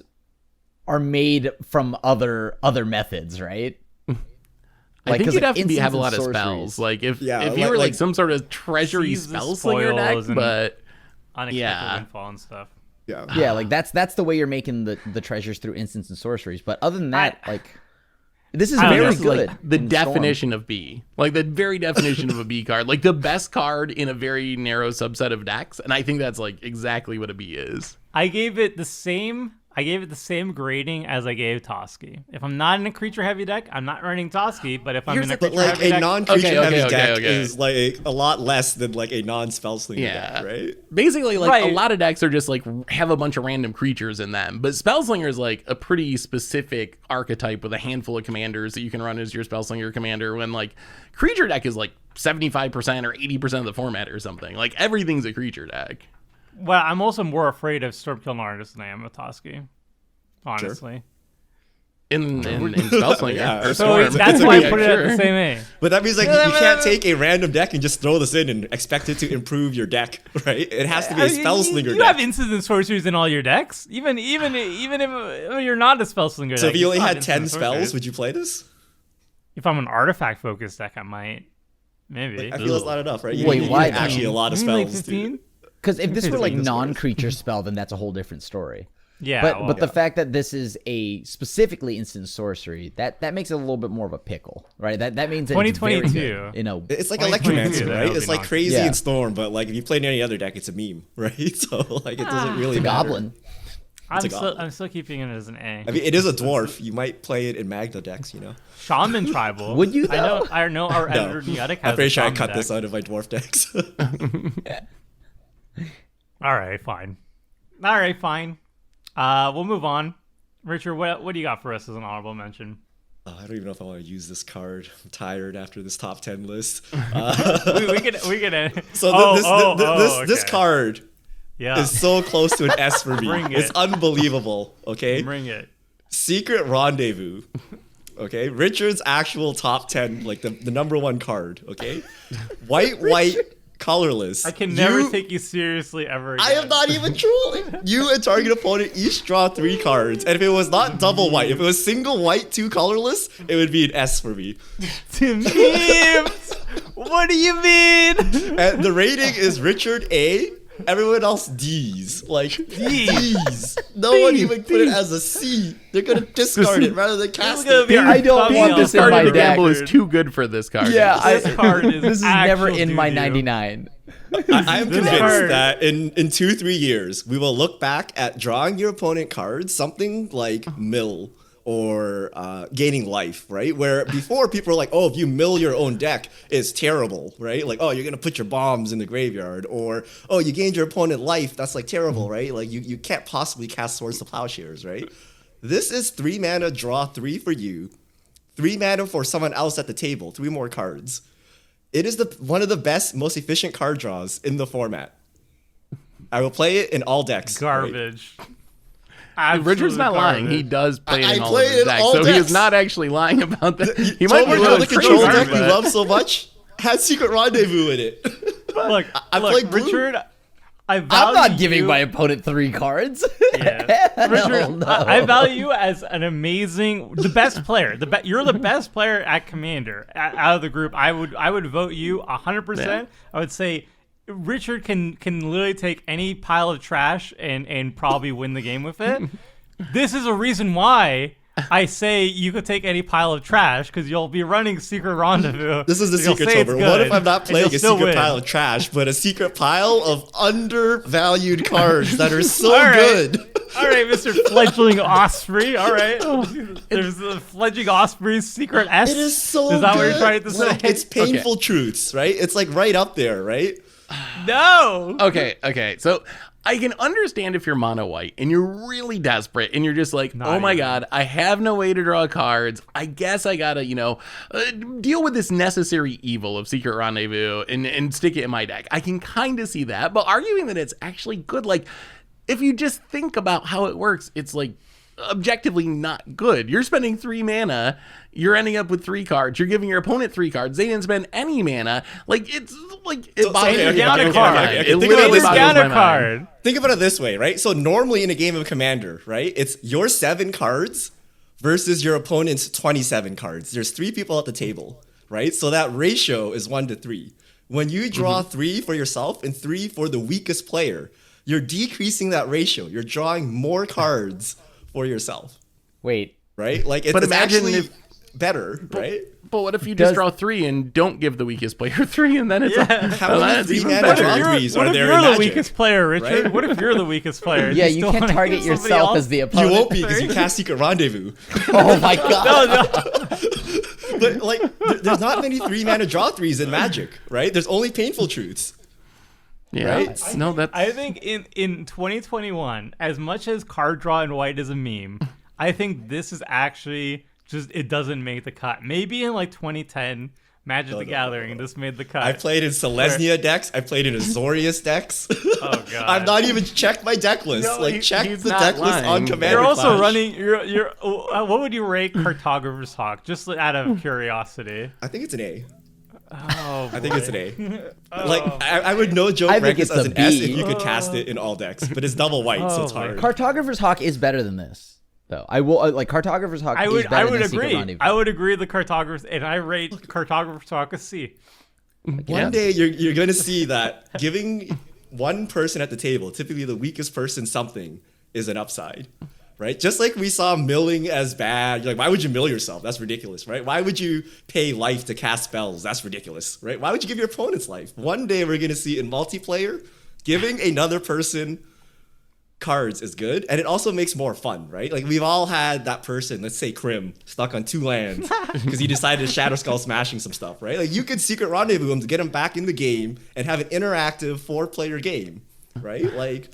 are made from other methods, right? I think you'd have to instants have a and lot of sorceries. spells. Like if you like- were like like some sort of treasury Seize the Spellslinger deck, spoils and- but Unexpected windfall and stuff. Yeah. Yeah, like that's the way you're making the treasures through instants and sorceries. But other than that, this is I don't know. very This is good. like the in Storm. definition of B, like the very definition of a B card, like the best card in a very narrow subset of decks, and I think that's like exactly what a B is. I gave it the same grading as I gave Toski. If I'm not in a creature heavy deck, I'm not running Toski. But if I'm in a But creature like heavy a deck, non-creature heavy deck okay. is like a lot less than like a non-Spellslinger deck, right? Basically, like Right. a lot of decks are just like have a bunch of random creatures in them, but Spellslinger is like a pretty specific archetype with a handful of commanders that you can run as your Spellslinger commander. When like creature deck is like 75% or 80% of the format or something. Like everything's a creature deck. well, I'm also more afraid of Stormkiln Artist than I am of Toski. Honestly. In Spellslinger. Yeah. Or So Storm. that's why I Yeah, put it sure. at the same A. But that means like you can't take a random deck and just throw this in and expect it to improve your deck, right? It has to be a Spellslinger You deck. have instants and sorceries in all your decks, even if you're not a Spellslinger So deck. if you only still have had 10 instants and spells, sorceries. would you play this? If I'm an artifact focused deck, I might. Maybe. I feel it's not enough, right? Wait, need why? actually a lot of You mean like spells. 15? Dude. Because if this were like this works. non-creature spell, then that's a whole different story. Yeah, But the fact that this is a specifically instant sorcery, that makes it a little bit more of a pickle, right? That means that it's very 2022. good in a It's like 2022, Electromancer, that right? would It's be like nice. crazy Yeah. in Storm, but like if you play any other deck, it's a meme, right? So like it doesn't really matter. goblin. I'm still keeping it as an A. I mean, it is a dwarf. You might play it in Magna decks, you know. Shaman Tribal. Would you, I know our No. editor Neotic has I'm pretty a sure I Shaman cut deck. this out of my dwarf decks. All right, fine. We'll move on. Richard, what do you got for us as an honorable mention? I don't even know if I want to use this card. I'm tired after this top 10 list. we could. So this card Yeah. is so close to an S for me. Bring It's it. unbelievable. Okay. Bring it. Secret Rendezvous. Okay. Richard's actual top 10, like the number one card. Okay. White, colorless. I can never take you seriously ever again. I am not even trolling. You and target opponent each draw 3 cards. And if it was not double white, if it was single white, 2 colorless, it would be an S for me. Memes! What do you mean? And the rating is Richard A. Everyone else D's. Like D's. No one even put it as a C. They're gonna discard it rather than cast gonna it. be I don't thumbnail want this in Card my of the deck. Gamble is too good for this card. Yeah, This card is this is never actual in my doo-doo. 99. I am This convinced card- that in 2-3 years we will look back at drawing your opponent cards something like mill or gaining life, right? Where before people were like, oh, if you mill your own deck, it's terrible, right? Like, oh, you're gonna put your bombs in the graveyard, or oh, you gained your opponent life, that's like terrible, right? Like you can't possibly cast Swords to Plowshares, right? This is 3 mana, draw 3 for you, 3 mana for someone else at the table, 3 more cards. It is one of the best, most efficient card draws in the format. I will play it in all decks. right? Garbage. Richard's not lying. garbage. He does play it I in all play of it his in decks, all so he is decks. not actually lying about that. He might be a Tomer, little the crazy, control deck you but- love so much has Secret Rendezvous in it. Look, I look, played blue. Richard. I'm not value giving you- my opponent 3 cards. Yeah. Hell Richard, no. I value you as an amazing, the best player. You're the best player at Commander out of the group. I would vote you 100%. Yeah. I would say Richard can literally take any pile of trash and probably win the game with it. This is a reason why I say you could take any pile of trash because you'll be running Secret Rendezvous. This is the You'll secret, say it's Tomer. What if good, I'm not and playing you'll a still secret win. pile of trash, but a secret pile of undervalued cards that are so All right. good? All right, Mr. Fledgling Osprey. All right. There's the Fledgling Osprey's secret S. It is so Is that what good. you're trying to say? Like, it's painful truths, right? It's like right up there, right? No. Okay. So I can understand if you're mono white and you're really desperate and you're just like, Not oh my even. God, I have no way to draw cards. I guess I gotta, deal with this necessary evil of Secret Rendezvous and stick it in my deck. I can kind of see that, but arguing that it's actually good, like, if you just think about how it works, it's like objectively not good. You're spending 3 mana. You're ending up with 3 cards. You're giving your opponent 3 cards. They didn't spend any mana. Like, it's like it boggles okay, my okay, mind. okay, okay. It Think about literally this It's way. down boggles my a mind. card. Think about it this way, right? So normally in a game of Commander, right, it's your 7 cards versus your opponent's 27 cards. There's 3 people at the table, right? So that ratio is 1 to 3. When you draw 3 for yourself and 3 for the weakest player, you're decreasing that ratio. You're drawing more cards for yourself, Wait, right? Like it's, But it's imagine actually if- better, right? But what if you Does- just draw 3 and don't give the weakest player 3 and then it's How many that's 3 even mana better. draw What threes if are there you're in the Magic? weakest player, Richard? right? What if you're the weakest player? yeah, Do you still can't wanna target give somebody yourself else? as the You opponent. won't be because you cast Secret Rendezvous. Oh my god. No, no. But like, there's not many 3 mana draw threes in Magic, right? There's only painful truths. Yeah. Right? No, that's I think in 2021, as much as card draw in white is a meme, I think this is actually just, it doesn't make the cut. Maybe in like 2010, Magic the Gathering, this made the cut. I played in Selesnya decks. I played in Azorius decks. Oh god. I've not even checked my deck list. No, like, check he's the not deck list lying, on but- Commander You're also Clash. running. You're. What would you rate Cartographer's Hawk? Just out of curiosity. I think it's an A. Oh, I think it's an A. Like, I would no joke I think rank this it's as a an S B. if you could cast it in all decks, but it's double white, so it's Oh my hard. Cartographer's Hawk is better than this, though. I will like Cartographer's Hawk. I is would. better I would than Secret agree. Rendezvous. I would agree. The Cartographer's, and I rate Cartographer's Hawk a C. One day you're going to see that giving one person at the table, typically the weakest person, something is an upside, right? Just like we saw milling as bad. You're like, why would you mill yourself? That's ridiculous, right? Why would you pay life to cast spells? That's ridiculous, right? Why would you give your opponents life? One day we're going to see in multiplayer, giving another person cards is good, and it also makes more fun, right? Like, we've all had that person, let's say Krim, stuck on 2 lands because he decided to Shadow Skull smashing some stuff, right? Like, you could Secret Rendezvous him to get him back in the game and have an interactive 4-player game, right? Like,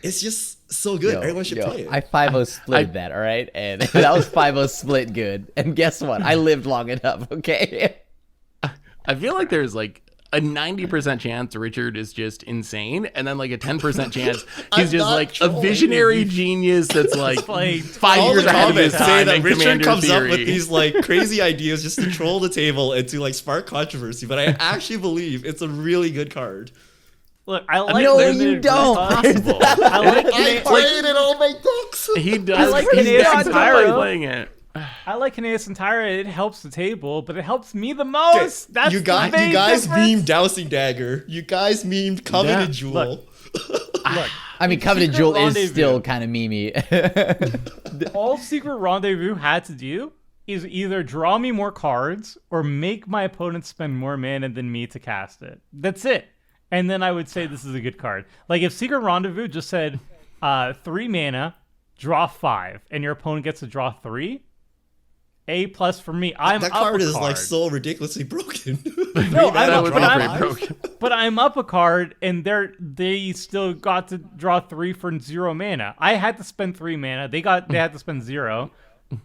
it's just so good. Everyone should play it. I 5-0 split that, all right? And that was 5-0 split good. And guess what? I lived long enough, okay? I feel like there's like a 90% chance Richard is just insane, and then like a 10% chance I'm he's just not like trolling. a visionary genius that's like Like, 5 all years the ahead of his comments say time that in Richard Commander comes theory. up with these like crazy ideas just to troll the table and to like spark controversy, but I actually believe it's a really good card. look, I like. No, there's you a- don't. Possible. I like. I played in all my decks. He does. I like he's Kineas not and by Tyro. playing it. I like Kineas and Tyra. It helps the table, but it helps me the most. That's you the guys, main you guys difference. memed Dowsing Dagger. You guys memed Coveted Yeah, Jewel. Look, I mean, Coveted Secret Jewel is Rendezvous. still kind of memey. all Secret Rendezvous had to do is either draw me more cards or make my opponent spend more mana than me to cast it. That's it. And then I would say this is a good card. Like, if Secret Rendezvous just said 3 mana, draw 5, and your opponent gets to draw 3, A+ for me. I'm That up card a is card. like so ridiculously broken. No, mana I'm, was but, draw I'm, pretty broken. but I'm up a card, and they still got to draw 3 for 0 mana. I had to spend 3 mana. They had to spend 0.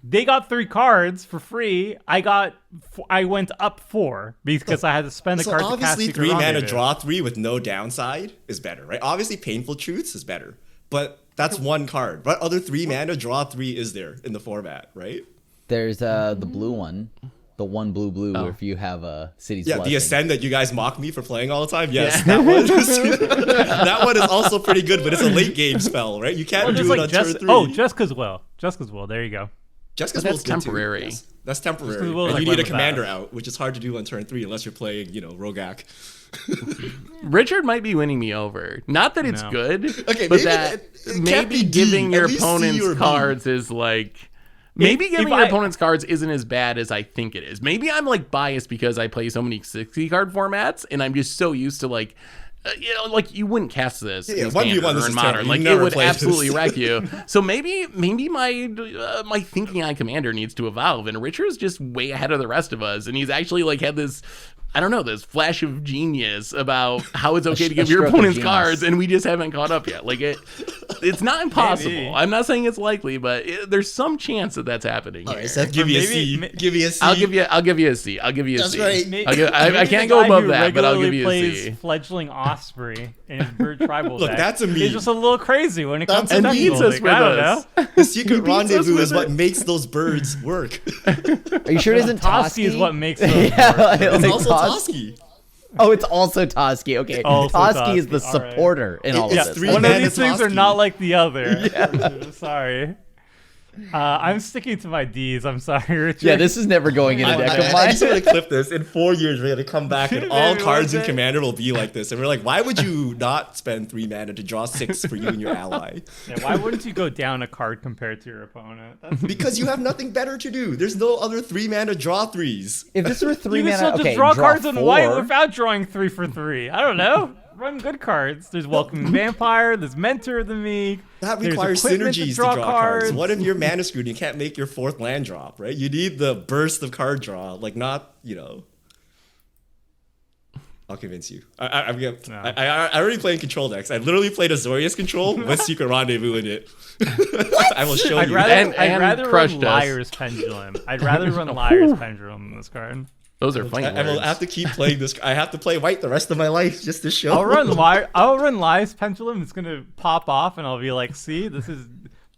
They got 3 cards for free. I went up 4 because I had to spend the So card to cast obviously Secret 3 mana Rendezvous. draw 3 with no downside is better, right? Obviously Painful Truths is better, but That's one card. What other 3 mana draw 3 is there in the format, right? There's the blue one. The one blue Oh. if you have a City's Yeah, Blessing. the Ascend that you guys mock me for playing all the time. Yes, that one. That one is also pretty good, but it's a late game spell, right? You can't do it on turn 3. Jessica's Will. Jessica's Will. There you go. Jessica's But Will's that's good too. temporary. Yes, that's temporary. Jessica's Will is And like you need a one commander without. out, which is hard to do on turn 3 unless you're playing, Rogak. Richard might be winning me over. Not that it's No. good, Okay, but maybe that it can't maybe be D. giving your At least C opponent's or B. cards is like. Maybe If giving your I- opponent's cards isn't as bad as I think it is. Maybe I'm like biased because I play so many 60 card formats and I'm just so used to like, like you wouldn't cast this Yeah, in 1v1 Standard this or in is Modern. terrible. Like You it never would played this. absolutely wreck you. So maybe my thinking on Commander needs to evolve. And Richard's just way ahead of the rest of us, and he's actually like had this. I don't know, this flash of genius about how it's okay to give your stroke of opponent's genius. cards, and we just haven't caught up yet. Like it's not impossible. Maybe. I'm not saying it's likely, but there's some chance that that's happening. All here. right, Seth, give me a C. maybe- Give me a C. I'll give you a C. I'll give you a That's C. right. I Maybe can't the go guy above who that, but I'll give regularly you a plays C. Fledgling Osprey in his bird tribal Look, deck. that's a meme. He's just a little crazy when it comes That's to a deck meme. Beats us building. with I don't us. know. The secret beats us rendezvous with is what it. makes those birds work. Are you sure it isn't Toski Toski? is what makes those yeah, work. It's like also Tos- Toski. Oh, it's also Toski. Okay, Also Toski is Toski, the all right. supporter in all It's of this. three One of mana these things are Toski. not like the other. Sorry. I'm sticking to my D's. I'm sorry, Richard. Yeah, this is never going in a deck of I mine. just want to clip this. In 4 years, we're going to come back and all Maybe cards one in day. Commander will be like this. And we're like, why would you not spend 3 mana to draw 6 for you and your ally? Yeah, why wouldn't you go down a card compared to your opponent? That's, Because you have nothing better to do. There's no other 3 mana draw 3s. If this were 3 you can mana, still just okay, draw cards in white 4. without drawing 3 for 3. I don't know. Run good cards. There's Welcoming Vampire. There's Mentor of the Meek. That there's requires equipment synergies to draw cards. cards. What if you're mana screwed and you can't make your 4th land drop, right? You need the burst of card draw, like not, I'll convince you. I already played control decks. I literally played Azorius control with Secret Rendezvous in it. I will show I'd you. rather, And I'd rather crushed run us. Liar's Pendulum. I'd rather run Liar's Pendulum in this card. Those are funny I will words. have to keep playing this. I have to play white the rest of my life just to show. I'll run Liar's Pendulum. It's gonna pop off, and I'll be like, "See, this is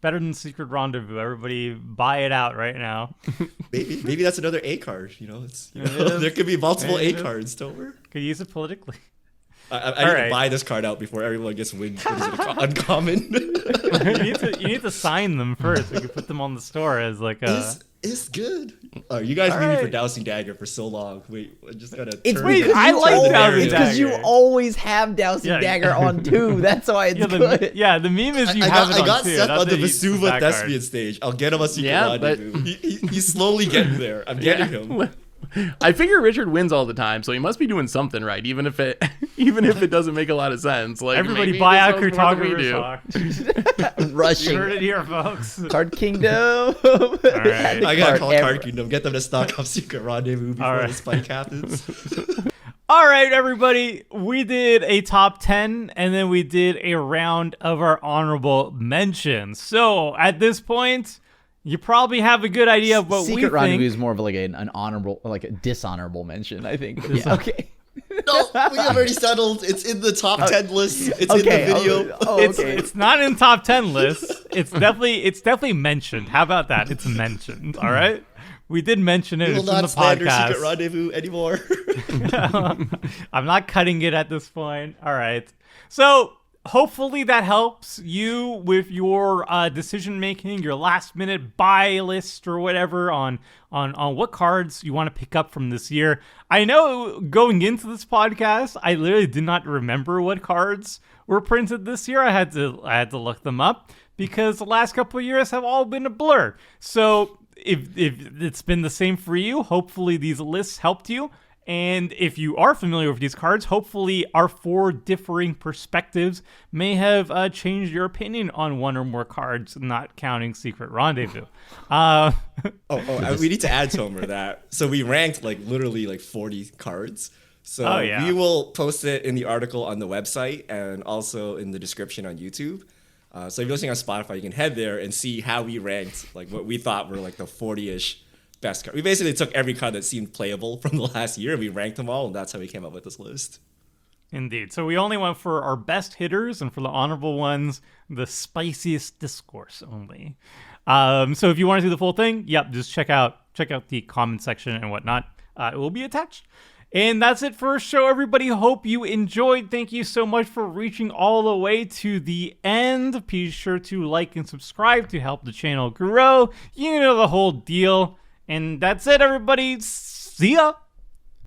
better than Secret Rendezvous. Everybody, buy it out right now." Maybe that's another A card. It's It is. there could be multiple It A is. cards. Tomer. Could use it politically. I need to right. buy this card out before everyone gets wins. What is it, uncommon? You need to sign them first. We could put them on the store as like a. It's good. Oh, you guys need me for right. Dowsing Dagger for so long. Wait, I just gotta. It's turn wait, this- I like turn the Dowsing narrative. It's because you Dagger. always have Dowsing Yeah. Dagger on too. That's why it's Yeah, good. the meme is you I have got, it on I got two, Seth not on the that you use Vesuva that card. Thespian stage. I'll get him a Secret Yeah, but- Rendezvous. He's slowly getting there. I'm getting him. I figure Richard wins all the time, so he must be doing something right, even if it doesn't make a lot of sense. Like Everybody maybe buy he out knows more than we Cartographer's do. Hawk. You Rushing heard it here, folks. Card Kingdom. right. I gotta call ever. Card Kingdom. Get them to stock up Secret Rendezvous before right. the spike happens. All right, everybody. We did a top 10, and then we did a round of our honorable mentions. So at this point, you probably have a good idea of what Secret we Rendezvous think. is more of like an honorable, like a dishonorable mention, I think. Yeah, okay. No, we have already settled. It's in the top 10 list. It's Okay. in the video. Okay. It's not in top 10 lists. It's definitely mentioned. How about that? It's mentioned. All right. We did mention it. We will It's in not the slander Secret podcast. Rendezvous anymore. I'm not cutting it at this point. All right. So hopefully that helps you with your decision making, your last minute buy list or whatever on what cards you want to pick up from this year. I know going into this podcast, I literally did not remember what cards were printed this year. I had to look them up because the last couple of years have all been a blur. So if it's been the same for you, hopefully these lists helped you. And if you are familiar with these cards, hopefully our 4 differing perspectives may have changed your opinion on one or more cards, not counting Secret Rendezvous. We need to add, Tomer, that. So we ranked literally 40 cards. So Oh, yeah. we will post it in the article on the website and also in the description on YouTube. So if you're listening on Spotify, you can head there and see how we ranked, what we thought were the 40-ish best card. We basically took every card that seemed playable from the last year and we ranked them all, and that's how we came up with this list. Indeed. So we only went for our best hitters, and for the honorable ones, the spiciest discourse only. So if you want to do the full thing, just check out the comment section and whatnot. It will be attached. And that's it for our show, everybody. Hope you enjoyed. Thank you so much for reaching all the way to the end. Be sure to like and subscribe to help the channel grow. You know the whole deal. And that's it, everybody. See ya.